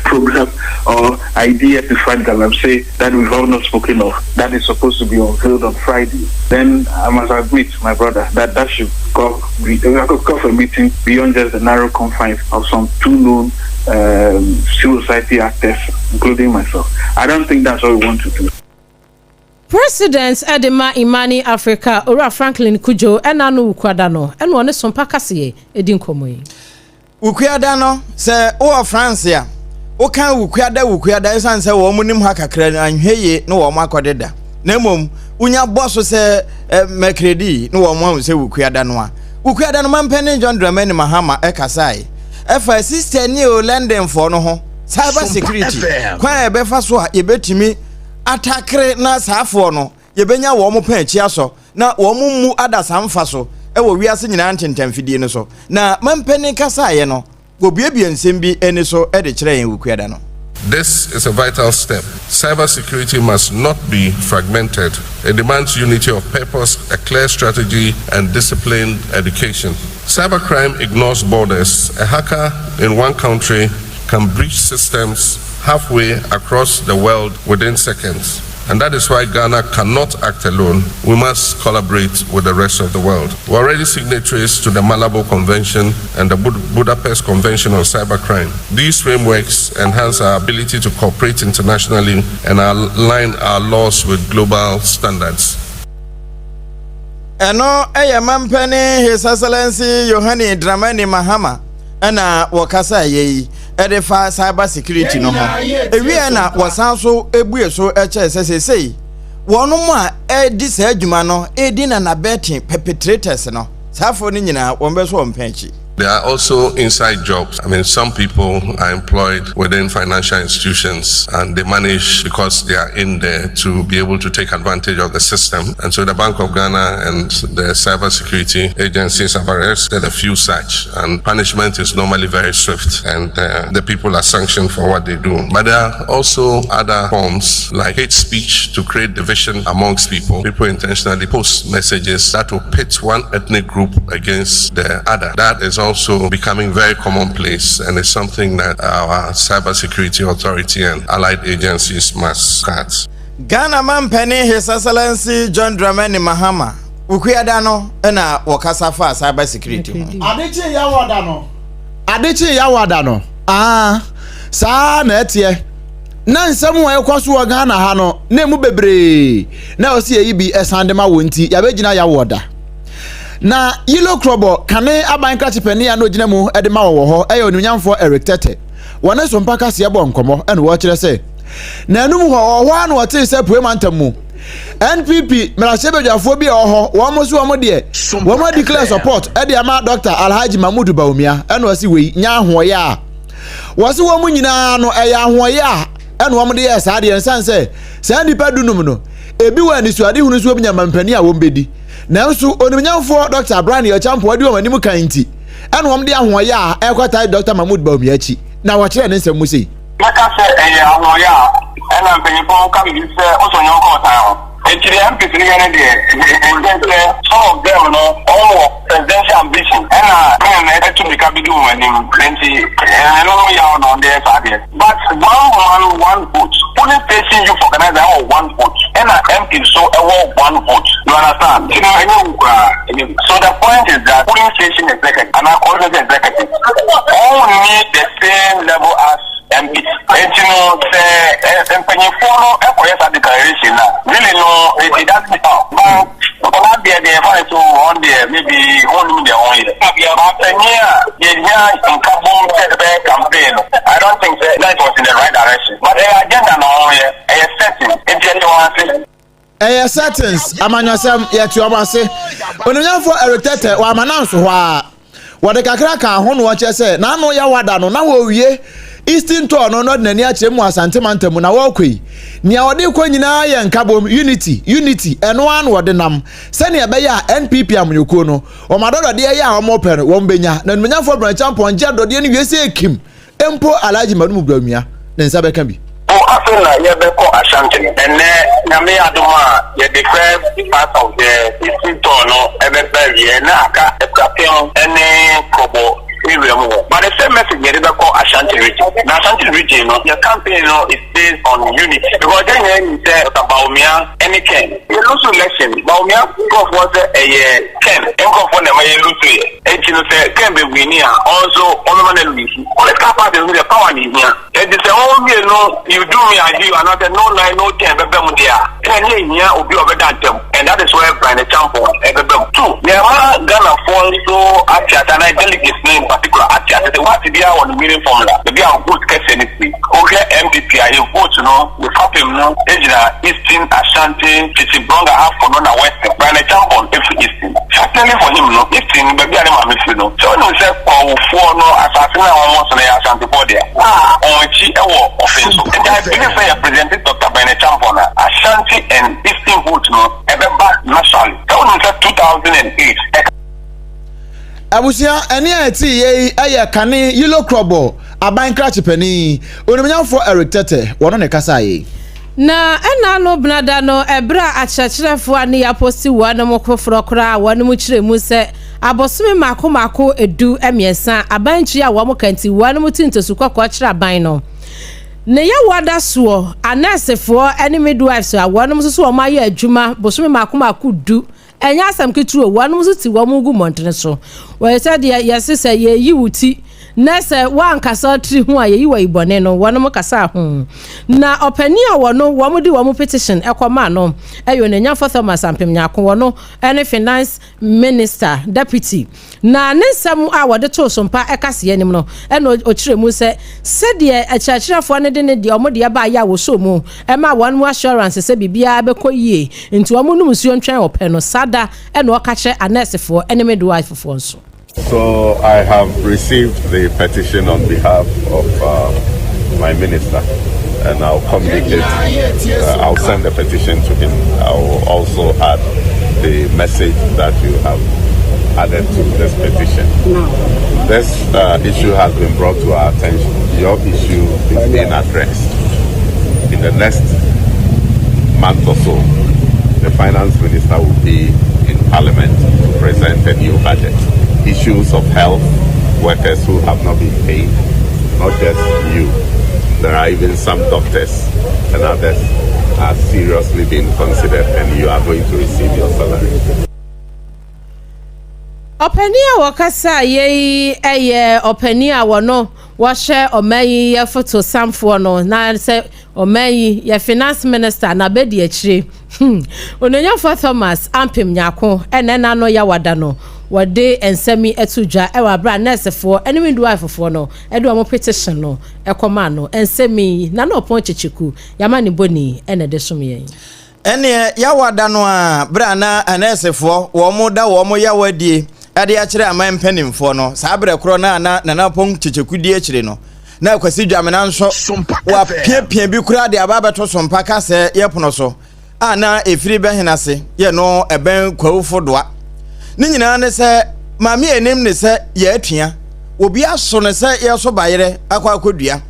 program or idea to fight Galamsey that we've all not spoken of, that is supposed to be unveiled on Friday, then I must admit, my brother, that should call for a meeting beyond just the narrow confines of some two known civil society actors, including myself. I don't think that's what we want to do. President Edema Imani Africa Ora Franklin Kujo enanu ukwadano enu one Sompa kasiye edi nkomo yi. Ukwadano se o France ya. O kan ukwada esan se wo munim ha kakra anhweye no wo makodeda. Na mom unya boso se mekredi no wo mo se ukwada no a. Ukwada no mampene John Dramani Mahama ekasai. Efa sister ni o London for no ho. Cyber security. Kwa ebe fa so a yebetimi atakre na Sarfo no yebenya wo mo pan chi aso na wo mu adasamfa so e wo wiase nyina ntentamfidie no so na mampene kasaye no go biebie nsem bi eni so e de kire yen wukuada no. This is a vital step. Cybersecurity must not be fragmented. It demands unity of purpose, a clear strategy, and disciplined education. Cybercrime ignores borders. A hacker in one country can breach systems halfway across the world within seconds. And that is why Ghana cannot act alone. We must collaborate with the rest of the world. We're already signatories to the Malabo Convention and the Budapest Convention on Cybercrime. These frameworks enhance our ability to cooperate internationally and align our laws with global standards. Eno mampeni His Excellency Yohani Dramani Mahama ena wakasa yeyi edefa cyber security no ho ewie na wasanso ebue so eche sesesei wono mu a edi sa adwuma no edi na betting perpetrators no Sarfo ni nyina won so ompenchi. There are also inside jobs. I mean, some people are employed within financial institutions and they manage because they are in there to be able to take advantage of the system. And so the Bank of Ghana and the cybersecurity agencies have arrested a few such, and punishment is normally very swift, and the people are sanctioned for what they do. But there are also other forms like hate speech to create division amongst people. People intentionally post messages that will pit one ethnic group against the other. That is also becoming very commonplace, and it's something that our cybersecurity authority and allied agencies must cut. Ghana man penny His Excellency John Dramani Mahama ukuada no na wakasa fa cybersecurity. Adechi yawada no saa na etie na nsem wo ekoso wo Ghana ha no na emu bebre na osi eyi bi esandema wonti ya begina yawoda na yilo krobo kane aban kratipani ya no gina mu edema wo ho eyo nyamfo Eric Tete wona Sompa kase ebo nkomo ene wo kire se na enum ho anu wote se puemantam mu NPP merasebejafo bi ho wo mo so wo mo de wo mo declare support e de ama Dr. Alhaji Mahmoud Baumia ene wasi we nya ahoye a wasi wo mu nyina no eya ahoye a ene wo mo de yes ade ensan se nipa dunum no ebi wa ni suade hunu so obinya mampani a wo mbedi nanso onimnyamfo Dr. Brian Yochampo adi wo manim kan nti ene wo mo de ahoye a ekwata Dr. Mahmoud Baumia chi na wo kire ne nsem mu sei maka se eya ahoye a ena mpenipon ka bi se osonyo ko ta and to the MPs in Ghana, some of them, all presidential ambition, and to become a woman in plenty, and on their side. But one vote, police station you organize our one vote, and MP so one vote. You understand? So the point is that police station executive and our college executive all need the same level as MP. And follow a declaration really no, it doesn't help. But not there, they find so on there, maybe only their own. Campaign. I don't think that was in the right direction. But the agenda now is setting. Settings, amanyasem yetu amase. Onimnyamfo Eric Tete wa mananso ho a. Wode kakra kan ho no wo che na no ya wada no na wo wie Eastern tour no nani achemu asante mantamu na wo kwei nia wode kwa nyina ye nkabom unity eno an wode nam se ne ebe ya NPP amnyoko no o madodo de ya o mo pen wo mbenya na nmenyafo Branchampo nje dode ne wiese ekim empo Alhaji Mahmoud Baumia ne nsa beka bi o afena ye beko Ashanti ene nyame adoma ye declare part of the Eastern tour no ebe be ye na aka ekapion ene kobo. But the same message yɛde bɛkɔ Ashanti region. Na Ashanti region no, your campaign no is based on unity. Because then you say Baumia any Ken. You lose election. Baumia go for the Ken. Go for the may lose it. And you say Ken be winning also on the lose. Political parties with the power in here. It is only you do me I do another no line no 10 bebemudia. 10 year will be over that them. And that is where Brian Champo ebebem. Two. There are Ghana fall so at and I delegates in particular at the what to be on the meeting formula. The be a good case anything. Okay, MPP I vote we help him no Eastern Ashanti Petit Bronga have for no Western Brian Champo if Eastern. Certainly for him no Eastern baby I am no. So no say for no assassin almost on the Ashanti body. On chi offense. And I believe I presented Dr. Brian Champo Ashanti and Eastern vote no back nationally. So no say 2008. Abusia eni eti ye aye kane yilo krobo aban krachi pani onimnyafo Eric Tete wono ne kasa ye na ena no bnada no ebra achachirefo ani ya posti wana mokofro kra wana mu kire mu se abosome mako edu emiesa abanchi a wo mokanti wana mu tintosu kwakwa kire aban no ne ya wada so anasefo eni midwives a wana mu so wo maye adwuma bosome mako du enya asam keturo wanum so ti wo mugu montene so we said yesese ye yiwuti na se wan kasa tri hu a ye yiwa ibone no wanum kasa hu na opani a wono wo mudi wo mu petition ekoma no eyo ne nya for Thomas Ampem nyako wono ene finance minister deputy na ne nsam a wode to sompa ekase ye nim no ene o kiremu se de achachirafo ne de ne de omode ba ya wo so mu e ma one assurance se bibia bekoyie nti wo mu num suo ntwen openo sada ene o kache anesefo ene midwife fo nso. So I have received the petition on behalf of my minister, and I'll communicate. I'll send the petition to him. I will also add the message that you have added to this petition. This issue has been brought to our attention. Your issue is being addressed. In the next month or so, the finance minister will be in Parliament to present a new budget. Issues of health, workers who have not been paid, not just you. There are even some doctors and others are seriously being considered, and you are going to receive your salary. Openia wakasa ye openia wono washe omeyi ye photo samfo no na se omeyi ye finance minister na bedi akire onenya for Thomas Ampem nyako enena no ya wada no wade ensemi etudwa ewa bra nursefo enemy midwife fo no edo mo petition no ekoma no ensemi na no opon chichiku yamani boni ene de somye ene ya wada no a bra na nursefo wo mo da wo mo ya wadie ade a kire aman mpanimfo no saa bra kro na pon chichiku die akire no na kwasi dwamena nso wa piepie bi kura de ababeto sompa ka se yepono so na efiri behenase ye no eben kwawufo doa ni nyina ne se maami enim ne se ye atua obi aso ne se ye so bayere akwa akodua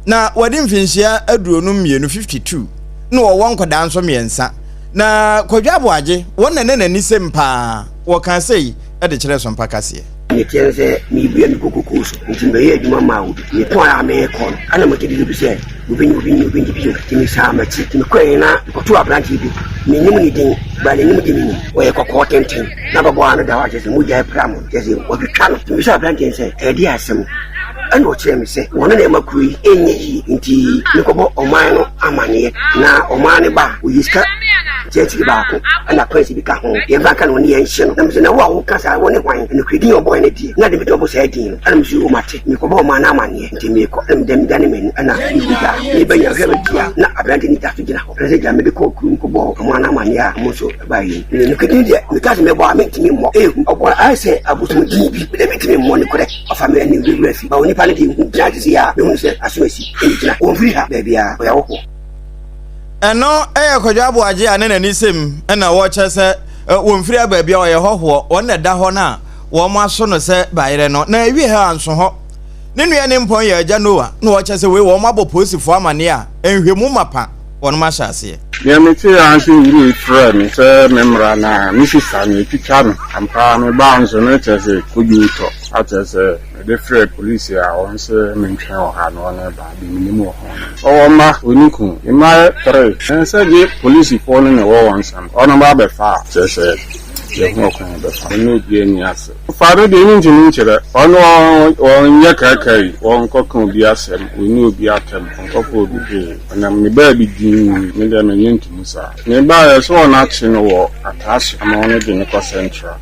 na wadi mfinhia aduonu mienu 52 na wo won koda nso miensa na kwadwa boaje won ne nani sempa wo kan sei e de kire so mpaka se ni tiense mi bia mi kukukuso ntimbe ye adwuma mawo ni to a me ko ana mo kedi bi se ubinyi bi timi sama ti mi kwena ko to abranti bi mi nimu ni din ba ni nimu din o ye ko tenten na babo anu da wa je se mu ja pramo je se o bi kan timi sa abranti se e di asem ando kire mi se wona na makui enyi nti ni ko bo oman no amane na oman ne ba o yiska jechi ba ko ana kwansi bi ka ho ye ba kan woni ye nhye no na mi se na wa wo kasa woni kwan ni kwedi obo ne di na de bi to bo se din ana mi su o mate mi ko bo oman na amane nti mi ko dem dani me ana ni da ni banya hwe dia na abranti ni ta so gina ho rese ja me be ko ku ko bo oman na amane a mo so ba yi ni kwedi dia mi ka se me bo amenti mi mo obo ai se abusu di bi de mi ti mi mo ni kore afamile ni bi refi ba oni pa ne di jaji ya me se asumesi ejina o free ha ba bia o ya wo eno kwadwa boaje ane nani sem na wo chese wo mfiri aba bia o ye hoho won na da ho na wo mo aso no se bayere no na ewie ha anso ho ne nua ne mpon ya agya noa na wo chese we wo mo aboposifo amane a enhwemu mapa wɔn ma hyase ya meti anse wuru ifra mi se memra na misisa mi picha no ampa me ba nso no tese kojuto atese de free police a on se mentwe o ha no na ba bi minimum ho o ma oniku ima 3 se je police for no wo won sam ona ba be fa tese ye ho ko be fa no bi ani ase fa do de ni ntini nkyere ono on ye kakai on kokon bi asem oni obi atem on ko obi be na me ba bi din me de me yenti musa me ba so na chi no wo atash ama ono de ne ko central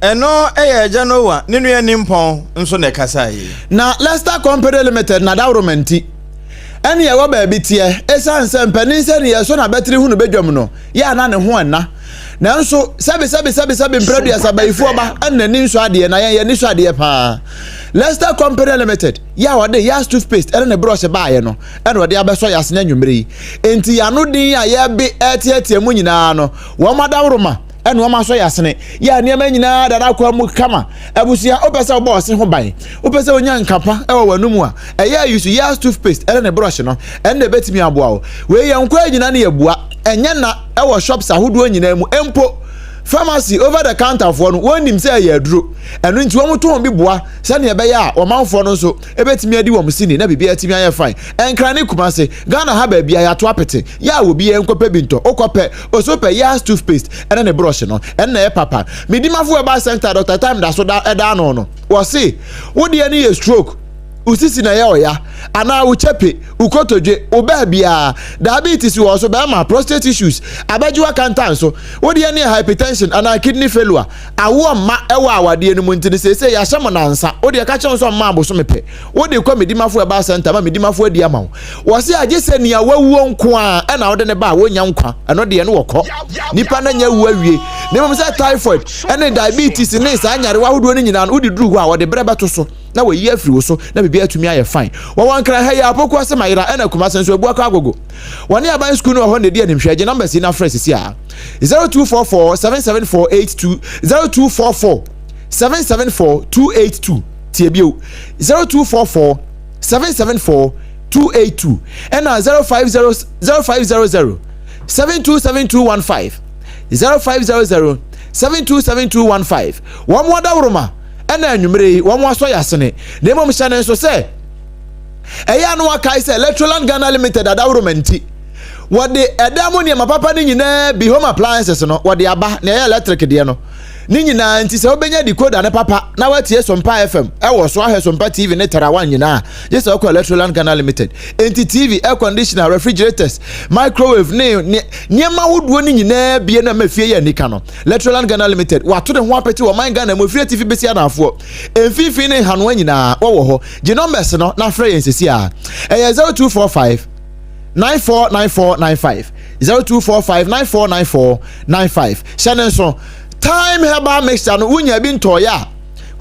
eno eya Noah ninu ya nimpon nso na kasa yi na Leicester Company Limited na dawromenti ene ye wo ba bi tie esan sempani se ne ye so na betri hu no bedwam no ya na ne ho ana na nso sabe mpredu ya sabaifo ba enne ni nso ade na ye ni so ade pa Leicester Company Limited ya wode ya toothpaste ene ne brush ba ye no ene wode abeso ya senya nwumre yi enti ya no din ya ye bi etietie mu nyina no wo madawroma ene wo maso ya sene ya niam nyina dada kwa mu kama abusia opese wo boss ho ban opese onya nkapa e wo wanumu a eya use ya toothpaste ene ne brush no ene ne betimi aboa wo we ye nkwa nyina ne yebua enya na e wo shops ahodo nyina mu empo pharmacy over the counter for no wonim say ya duro eno nti wo moto bi boa se ne be ya o manfo no so ebetimi adi wo msini na bibia timi aye fine enkra ne kuma se Ghana ha ba bia ya to apete ya wo bi enkope binto okope osope ya toothpaste ene ne brush no ene e papa midimafo e ba center Dr. Time da so da eda no wo se wo de ne ye stroke usisi na ya oya ana uchepe ukotodwe oba bia diabetes wo so be ma prostate issues abajuwa kantan so wo de ne hypertension ana kidney failure awo ma ewa awade enu muntini sese ya hyemo nansa wo de ka che so ma aboso mepe wo de kwa medimafo e ba center ma medimafo adi ama wo se agese ne awuo nko a na wo de ne ba wo nya nkwa eno de ne wokọ nipa na nya wu awie ne mo se typhoid ene diabetes ne sa anyare wa hodo ne nyina no wo de duru ho a wo de breba to so na we yi afiri wo so na bibia atumi aye fine wo wankra ha ya apoko ase mayira ena kuma senso ebu aka agogo woni aban school no ho ne dia nimhwe age number si na fresh si a 02447748 0244774282 tiebio 0244774282 ena 0500 727215 0500 727215 wo mo dawroma ena anwumre wo mo aso yasene na emom hyane nso se eya no akai se Electroland Ghana Limited adawromenti wode edamo ne mapapa ni nyina bi home appliances no wode aba na electric de no ni nyina nti se obenya decoder ne papa na watie Sompa FM e wo so ahwe Sompa TV ne tarawan nyina je se okọ Electroland Ghana Limited enti TV air conditioner refrigerators microwave ne nyema hoduo ni nyina bie na mafie ya nika no Electroland Ghana Limited wato de ho apeti wo man Ghana mafie TV besi anafo emfifi ne hano nyina wo ho je numbers no na frɛ yensesi a 0245 949495 0245949495 shane so Time herbal mixture no unya bi nto ya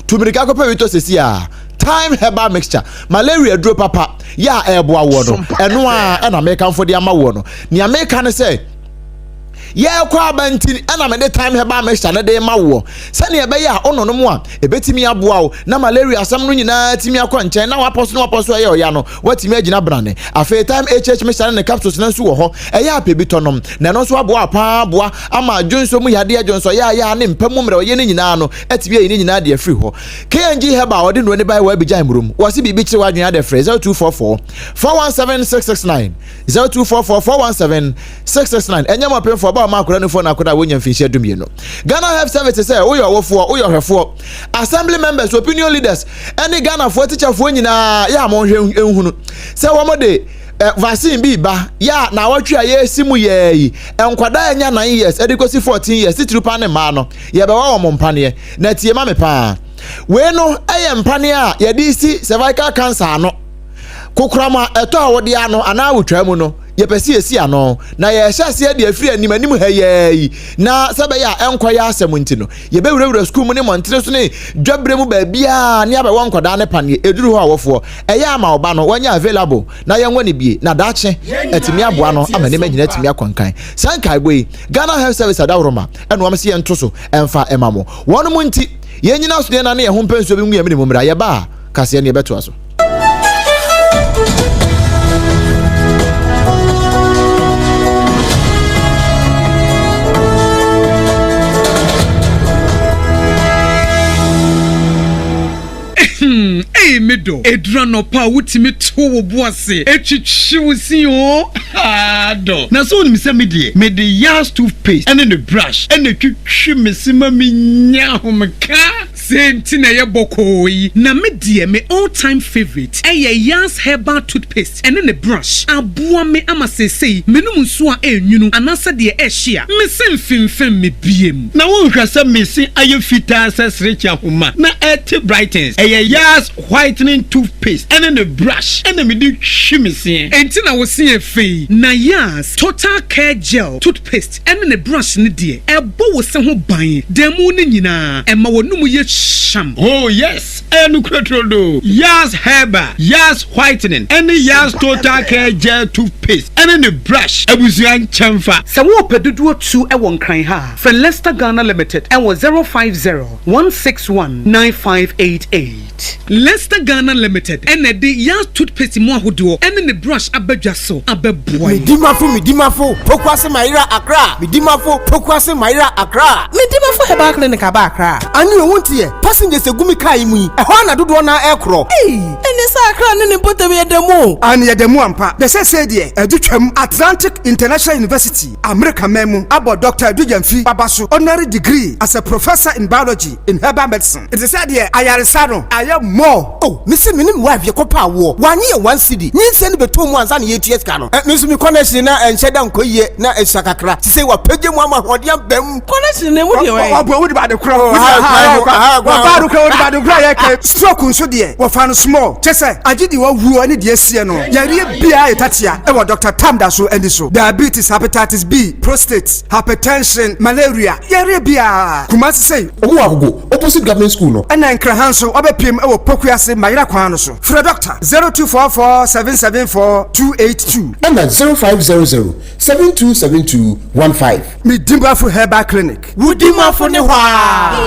tumirika kopa wito sesi a Time herbal mixture malaria dro papa ya eboa wo no eno a na make amfo de ama wo no ni America ne say ya kwa abanti ana me de Time herbal mixture ne de ma wo se ne ebe ya ono no mu a ebetimi aboa wo na malaria asam no nyina timi akọ nchen na waposo ya oya no watimi agina brane afa Time HH mixture ne capsules na nso wo ho eya apebitonom na no so aboa pa aboa ama adwonso mu yade adwonso ya ne mpamu mre oye ne nyina no etibi yi ne nyina de afri ho KNG herbal ode no ne bai wa bija imrum wo se bibi kire wadwen ade frɛ 0244 417669 0244 417669 enyama pemfo ba ma akora no phone akora wonya mfinhia dumie no Ghana Health Services say oyo wofo oyo hwefo assembly members opinion leaders any Ghana for teacher fo nyina ya mo hwe ehunu say wo mode vaccine bi ba ya na watwe aye simu ye enkwada anya 9 years edikosi 14 years titrupa ne ma no ye be wa wo mpane na tie ma me pa we no eye mpane a ye di si cervical cancer no kokrama eto a wode ano ana wotwa mu no ye pesi esi ano na ye hyase de afiri anim hayi na sebe ya enko ya asem ntino ye be wura school mu ne montre so ne dwabre mu ba bia ne aba won koda ne pane eduru ho awofo eya ama oba no wanya available na ye nwani bie na dache etimi aboa no ama ne magina etimi akwankan sankai boy Ghana Health Service adawroma eno am se ye ntoso emfa emamo wonu mu nti ye nyina so de na ne ye ho mpenso bi mu ye mu mra ye ba kase ne beto aso Hey, middle. Edrano pa wutimi to boase. Echichi o. Do. Na so me say me the Yas toothpaste and then the brush and the chichi me sima me nya homka. Same thing na ye bokoi. Na me me all-time favorite. Yas herbal toothpaste and then the brush. Abua me ama say me no nso a enyunu anasa de ehia. Me sem fimfem me biem. Na won hwase me se aye fita sesrecha homa. Na et brightens. Yas whitening toothpaste and then the brush and then me di hwimese. Enti na wo se efe. Na Yas total care gel toothpaste and then the brush ni de. Ebo wo se ho ban. Demu ni nyina. Ema wo num ye sham. Oh yes. Enu kretrodo. Yas herbal, Yas whitening and the Yas total care gel toothpaste and then the brush. Ebusuan chamfa. Se wo peduduo 2 e won kan ha. For Leicester Ghana Limited and was 050-161-9588. Leicester Ghana Limited and the Yas toothpaste mo ahodo and then the brush abedwa so abeboy. Midimafo pokwase Maira Accra. Midimafo pokwase Maira Accra. Midimafo herbal clinic aba Accra. Ani wontie passengers egumi kai mu yi. Ehwa na dodo na ekro. Ene sa Accra ne ne potem yedemu. Ani yedemu ampa. Be se de edutwam Atlantic International University America memu abo Dr. Dujamfi Babaso honorary degree as a professor in biology in herbal medicine. It is said here ayaresa no aye more. Oh, misi minim wife ye kopa wo. Wanye 1 cedi. Nyi se ne beto mu ansa na yeties ka no. Nso mi connection na enhyeda nkoye na esakakra. Ti se wa page mu amahodiam bam. Connection ne mu de we. Obo wo de ba de kro. Wa ba do kro wo de ba de kro ye ke. Stroke nso de wo fa no small. Chese agidi wo wu ani de asie no. Yare bia etatia e wo Dr. Tamda so endi so. Diabetes, hepatitis B, prostate, hypertension, malaria. Yare bia. Kumasi say owo agogo opposite government school no. Ena nkra hanso obepiem e wo pokuase Mayira kwan no so. Free doctor 0244774282 and 0500-727215. Midimafo Herbal Clinic. Wudimafo ne hwa.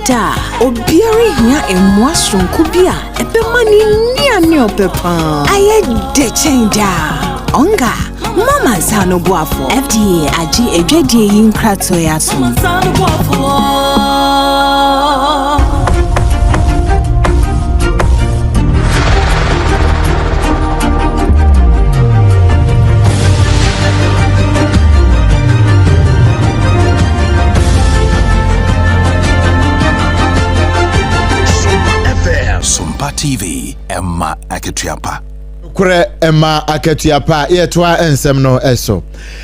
Da obiari hia emwason kubia ebemani ni opepa aye de chenja onga mama sano boafo FDA agi edwedie yin krato ya so sano boafo. Sompa TV Emma Aketiapa. Kure Emma Aketiapa yetwa ensem no eso.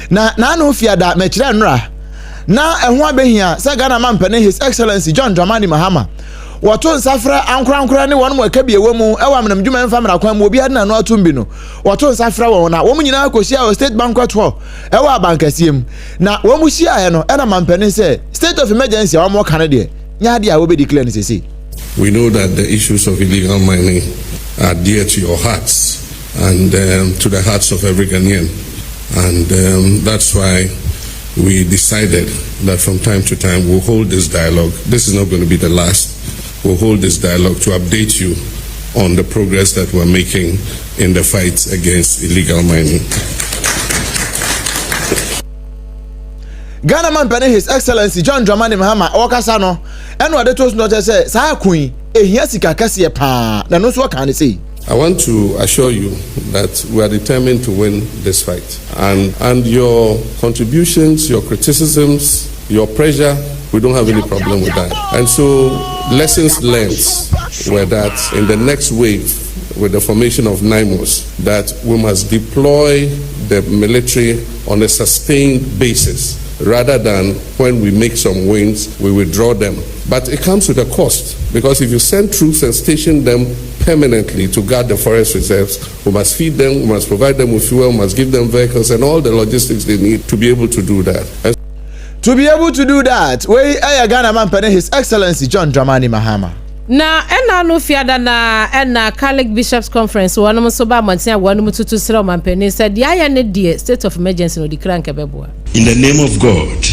Na no fiada mekire nra. Na ehwo abehia se Ghana mampane His Excellency John Dramani Mahama. Wato nsafra ankra ne won mo akabie wemu ewa menam dwuma mfa mra kwan mo obi ade na no atumbi no. Wato nsafra won na wo nyina akosia o State Banquet Hall ewa bankasiem. Na wo mu hia ye no ena mampane se state of emergency wa mo kan de. Nya de a wo be declare sese. We know that the issues of illegal mining are dear to your hearts and to the hearts of every Ghanaian. And that's why we decided that from time to time we'll hold this dialogue. This is not going to be the last. We'll hold this dialogue to update you on the progress that we're making in the fight against illegal mining. Ghana man pene His Excellency John Dramani Mahama wakasa no eno ade to no say sa kun ehia sika kase pa na no so kan say. I want to assure you that we are determined to win this fight, and your contributions, your criticisms, your pressure, we don't have any problem with that. And so lessons learned were that in the next wave with the formation of NIMOS, that we must deploy the military on a sustained basis rather than when we make some wins, we withdraw them. But it comes with a cost, because if you send troops and station them permanently to guard the forest reserves, we must feed them, we must provide them with fuel, we must give them vehicles and all the logistics they need to be able to do that. To be able to do that, we Ghana man pene His Excellency John Dramani Mahama. na ena no fiada na ena Catholic Bishops Conference wonom so ba mantia wonom tutu sere o mampani said ya ne die state of emergency no declare nkebeboa. In the name of God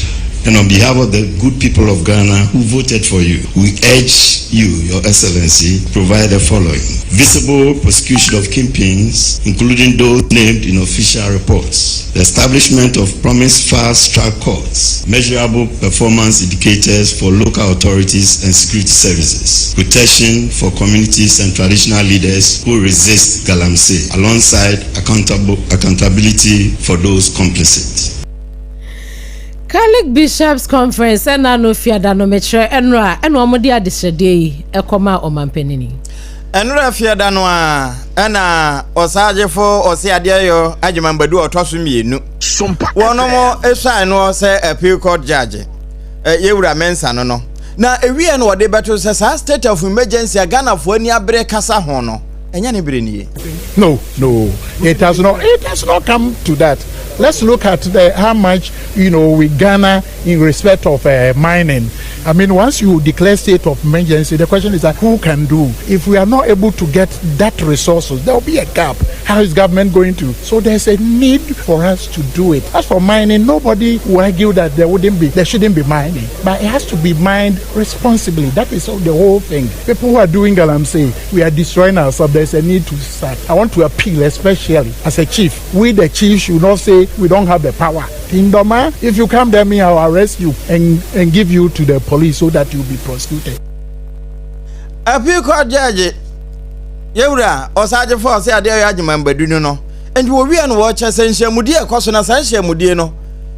and on behalf of the good people of Ghana who voted for you, we urge you, Your Excellency, provide the following: visible prosecution of kingpins, including those named in official reports, the establishment of promised fast-track courts, measurable performance indicators for local authorities and security services, protection for communities and traditional leaders who resist galamsey, alongside accountability for those complicit. Catholic Bishops Conference ena no fiada no metre enra ena omodi adesede ekoma omanpanini enra fiada no a ena osagefo osiadeyo agimambadu otoso mienu wonomo eswan no se appeal court judge yewura mensa no na ewie no wode beto se state of emergency Ghana fo ani abre kasa ho no enya ne bire nie. No, it has not come to that. Let's look at how much we garner in respect of mining. I mean, once you declare state of emergency, the question is that who can do? If we are not able to get that resources, there will be a gap. How is government going to? So there's a need for us to do it. As for mining, nobody will argue that there shouldn't be mining, but it has to be mined responsibly. That is the whole thing. People who are doing galamsey, we are destroying ourselves. There's a need to start. I want to appeal, especially as a chief. We, the chief, should not say we don't have the power. Indoma, if you come there, me, I'll arrest you and give you to the police so that you'll be prosecuted. Appeal court judge, Yura, Osaje for say Adia Yajimambadu no, and you will be on watch as Mudia Cosona Sanshia Mudino.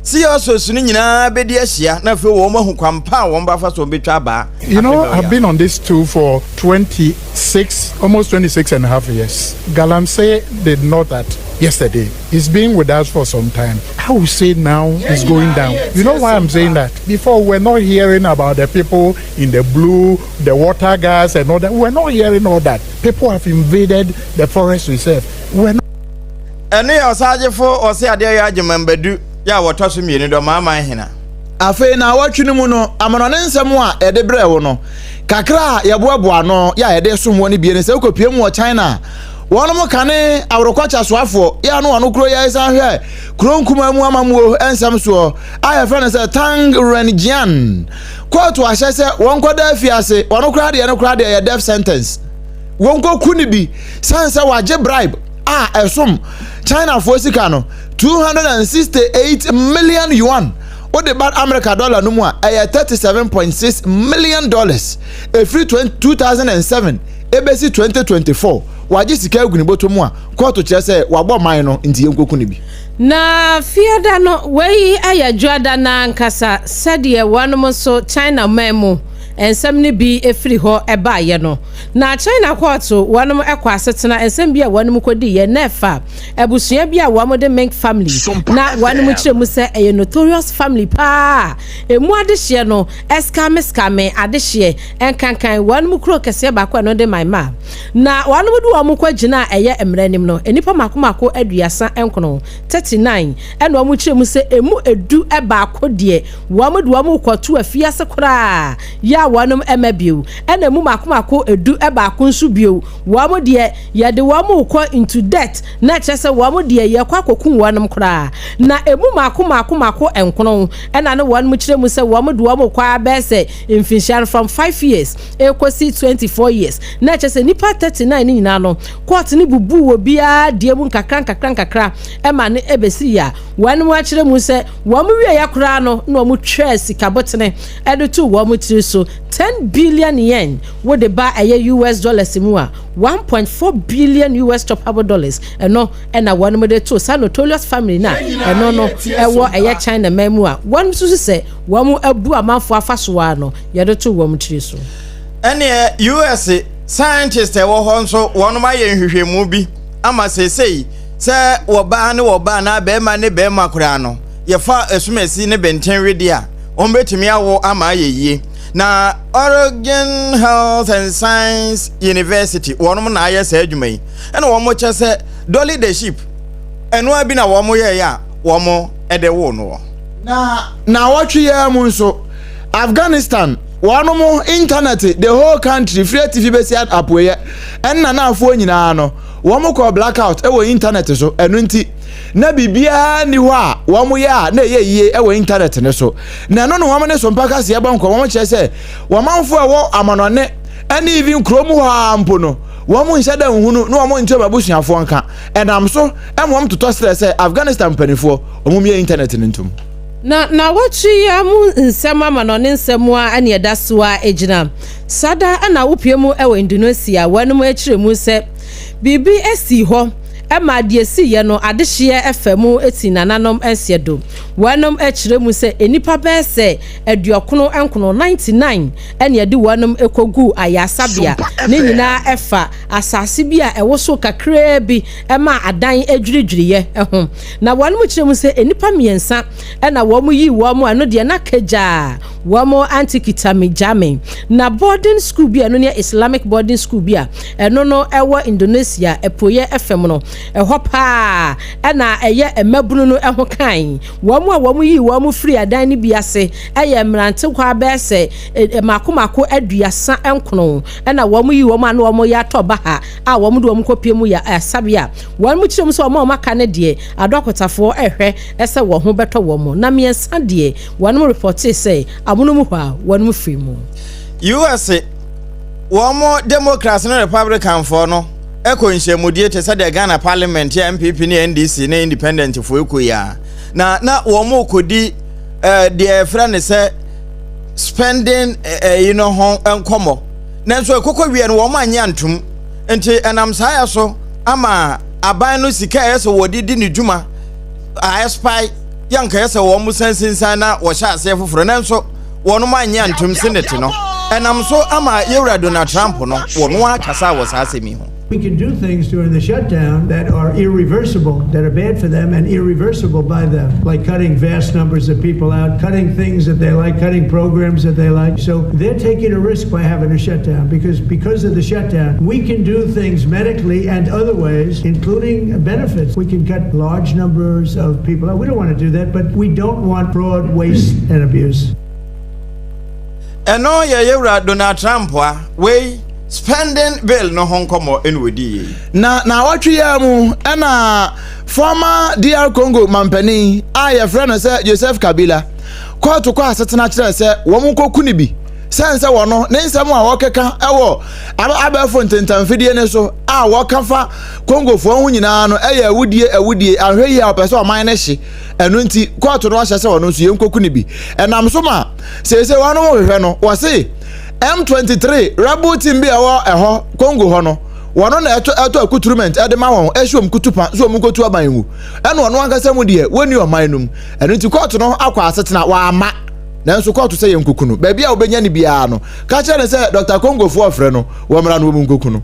See also Sunina Bediasia, na for woman who come power one buffer so be traba. I've been on this tour for almost 26 and a half years. Galamsey did not that yesterday. He's been with us for some time. I would say now it's going down. You know why I'm saying that? Before we're not hearing about the people in the blue, the water gas and all that. We're not hearing all that. People have invaded the forest reserve. We're not. And we are Sergeant for or say Adia Yajimambadu. Ya wotoso mienu do mama hina afi na watwene mu no amanonensem a ede bre wo no kakra ya boaboa no ya ede somwo ne bie ne se kopie mu China wono mo kane awrokwacha soafo ya no wono kro ya isa hwe kro nkuma mu amamuo ensem so aya fa ne se Tang Renjian kotu ahye se wonkoda afiase wono kra de ne kra de ya death sentence wonko kuni bi sanse waje bribe esom China for sika no 268 million yuan. What the bad America dollar no more? $37.6 million. Free 2007, ABC 2024. Waji sika eguni boto mu a court chese wabo man no nti yenkoku ne bi. Na fiada no wei ayadwada na nkasa sede wanom so China memu ensem ne bi efiri ho eba ye no na China court wanom ekwa asetena ensem bia wanom kodi ye nefa ebusua bia wamode Meng family na wanom kiremu se a notorious family pa emu adehye no eskame adehye enkankan wanom kro kese ba kwa no de my ma na wanom du wam kwa gina eye emranim no enipa makomako aduasa enkono 39 ena wam kiremu se emu edu eba akode wam du wam kwoto afiase kora ya wanum emabio ena mu makomako edu eba akonsu bio wamo de ye de wamo ko into debt na chese wamo de ye kwa kokun wanum kora na emu makomako enkono ena ne wanum kiremu se wamo de wamo kwa bese infinition from 5 years ekosi 24 years na chese nipa 39 ni nyina no court ni bubu wo bia de mu nkakra ema ne ebesi ya wanum akiremu se wamo wie ya kora no na wamo twa sika botene edo to wamo tiri so 10 billion yen wo de ba US dollars mu a 1.4 billion US dollars eno na one mo de to Notorious family na eno no ewo China memu a one so se wo mu abu amanfo afaso no ye de to wo mu tiri so ene US scientist ewo ho nso wono ma ye nhwehwemu bi ama sesei se wo ba na be ma ne be ma kura no ye fa esumesi ne benten wedi a ombetimi awo ama yeye na Oregon Health and Science University wonom na aye sa adwuma yi ena wo mo chese do leadership eno abi na wo mo ye ya wo mo ede wo no na watwe ya mu nso Afghanistan one more internet the whole country free TV besi app we and na afo nyina no wo call blackout e wo internet so enu nti na bibia ni ho a wo mo ya na ye e wo internet ne so na no wo mo ne so mpaka se ba nko wo mo che se wo manfo e wo amanone ani even krom ho ampo no wo mo nhyɛ da nhunu no wo mo ntwe babusuafo nka enam so e mo to stress Afghanistan panifo o mo me internet ne ntum na wachi ya mu nsema manone nsema ane edasoa ejina sada ana wopiemu ewe Indonesia wanum akiremu se bibi esi ho ema de esi ye no adehye efemu eti nananom ensiedo wanum akiremu se enipa be se eduokono enkono 99 ene yede wanum ekogu ayasabia ne nyina efa asase bia ewoso kakra bi ema adan adwiridwiriye ehom na wanum akiremu se enipa miensa ena womu yi womu ano de na kaja womu antikitami jame na boarding school bia no ne Islamic boarding school bia eno no ewo Indonesia epoye FM no eho pa ena eye emabunu no eho kan womu yi womu free adan ni biase eye mrante kwa bese makomako aduasa enkono ena womu yi womu anu womu ya toba ha a womu do womu kopie mu ya sabia womu chirem so womu maka ne de adokotafo ehwe ese wo ho beto womu na miensa de womu report say amuno mu hwa womu free mu USA womu Democrats and Republican for no eko nhemudie te say the Ghana Parliament ya MPP ne NDC ne independent fo ekoya na womu kodi the friend say spending you know hon enkomo na so ekoko wie no womu anya ntum enti enam saya so ama aban no sika yeso wodidi ni djuma a spy yanka yeso womu sensinsan na wo sha ase foforo na so wono ma anya ntum senate no enam so ama yewra Donald Trump no wono akasa wo sa asemi ho. We can do things during the shutdown that are irreversible, that are bad for them and irreversible by them, like cutting vast numbers of people out, cutting things that they like, cutting programs that they like. So they're taking a risk by having a shutdown because of the shutdown, we can do things medically and other ways, including benefits. We can cut large numbers of people out. We don't want to do that, but we don't want fraud, waste, and abuse. And no, yeah, Donald Trump, we spending bill no honkomo enwedi na watwe ya mu na former DR Congo mampani a friend say Joseph Kabila court kwa asetena kire say wo mu koku ni bi sense wono ne nsem a wokeka ewo abafo ntentamfidie ne so a wokafa Congo fo hu nyina no awudie ahwe yi a opese o man ne hye enu nti court no ahye say wono so yenkoku ni bi enam so ma se wono wo hwe no wo se M23 rebel team bi eho Congo ho no wono na eto accoutrement edema won ehwom kutupa so omkotu abanwu eno ono ankasa mu de woni omanum eno nti court no akwa asetena wa ama nanso court say yenkukunu ba bia obenya ni bia no ka chere say Dr. Congo fo ofre no wo mra no omunkukunu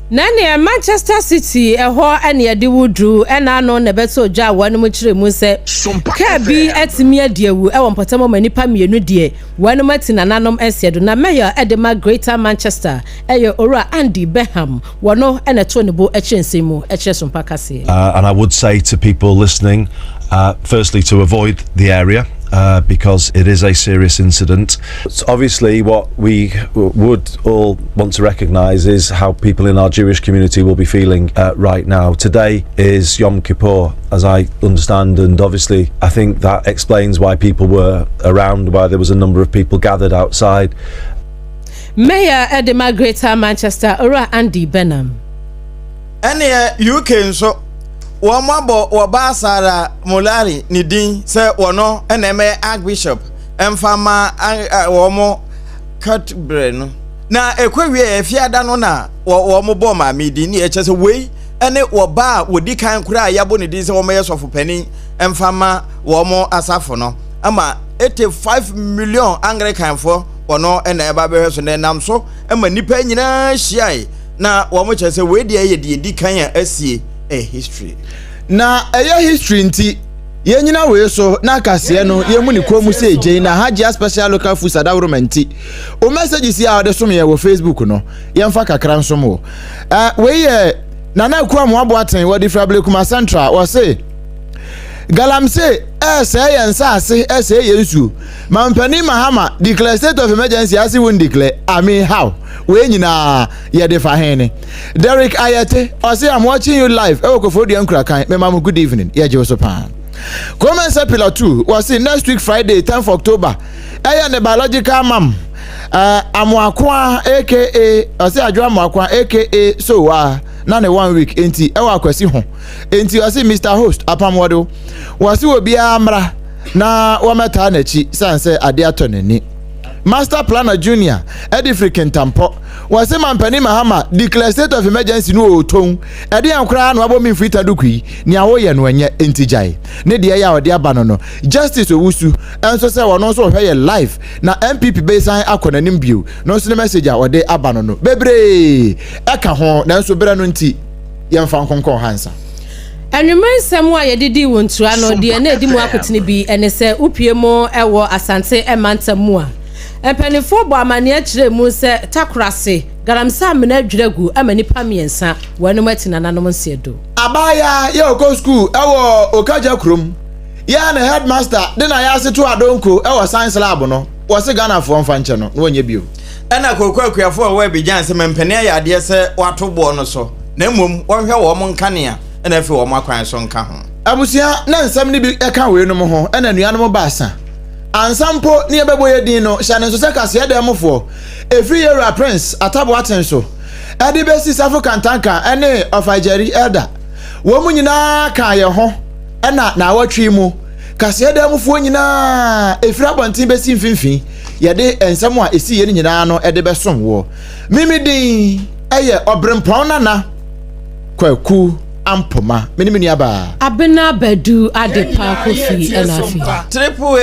Nane Manchester City eho ene yede wudru ena no ne beto dwa wanu mu kire mu se ka bi etimi adiewu e wompotamo manipa mienu de wanu mati nananom esiedo na mayor edema Greater Manchester eyo ora Andy Beham wono ene to ne bo echensemu Sompa kase. And I would say to people listening, firstly to avoid the area because it is a serious incident. So obviously what we would all want to recognise is how people in our Jewish community will be feeling right now. Today is Yom Kippur, as I understand, and obviously I think that explains why people were around, why there was a number of people gathered outside. Mayor Edema Greater Manchester ora Andy Benham UK so Wamabo wabasara molari ni din se wono eneme archbishop emfama womo katbre no na ekwewie efiada no na womo bo ma medi ni eche se wei ene woba wodi kan kura yabo ni din se womo yesofo pani emfama womo asafo no ama 85 million Anglican for wono ene eba be so na nam so ema nipa nyina hyiai na womo che se wei de ye di kan ya asie history na history nti yenyina we so na kase no yemu ni komu se eje na Hajia special local food sadawromenti o message si a de so me wo Facebook no yemfa kakra nso mo we na kwa mo abo aten wo di Frabele Kuma Central wo se galamse say and sassy, say you. Mampani Mahama declare state of emergency as he won't declare. I mean, how? When you na defahene. Derek Ayate, I say I'm watching you live. Oh, for the Unkrakai, Mamma, good evening. Yeah, Josepan. Comment Pillar 2 was in next week Friday, 10th October. I am the biological mom. Amwakwa aka I say Adwa Mwakwa aka so na 1 week enti ewa kwesi ho enti I say Mr. Host apamwodo wasi obi amra na wameta na chi sanse ade atonani Master Planner Junior Eddie Freaking Tampo wasi Mampani Mahama declare state of emergency no oton ade ankra na wabo mfita dukui ni awoye no enye enti jai ne de ya ode aba no justice owusu enso se wono so hwe live na MPP baseline akonanim bio no so message a ode aba no bebre eka ho na enso bere no nti yemfa nkonkon hansa Anwumen nsɛm a yɛdedi wɔ ntua no deɛ na edi mu akotene bi ɛne sɛ upie mu ɛwɔ asante ɛmantamu a empanifo bɔ amane akyerɛ mu sɛ takrase garamsa amena adwiragu ama nipa miensa wɔnom atina nanom nsiedo abaya ye okɔ school ɛwɔ okaja krom ya na headmaster de na ya ase to adonko ɛwɔ science lab no wɔse Ghana fo mfa nkyɛ no wɔnyɛ bio ɛna kokwakuafo a wɔ bijan sɛ mempane ya adeɛ sɛ wato bɔ no so na mmom wɔhwɛ wɔ mo nkanea ɛna afi wɔ mo akwan so nka ho abusia na nsɛm ne bi ɛka we no mo ho ɛna nuanom baasa ansampo ne yɛbɛbɔ yɛdin no hyɛ ne nso sɛ kaseɛ dɛ mofoɔ ɛfiri yɛwura prince atabo aten so ɛde bɛsi safo kantanka ɛne ɔfageri ɛda wɔn mu nyinaa ka yɛ ho ɛna na awɔtwe mu kaseɛ dɛ mofoɔ nyinaa ɛfiri abɔnten bɛsi mfimfini yɛde nsɛm a ɛsi yɛ nyinaa no ɛde bɛsom wɔ mimi din ɛyɛ ɔbrempɔn nana kwaku ampoma menimini aba abena badu adepa kofi ɛna afi triple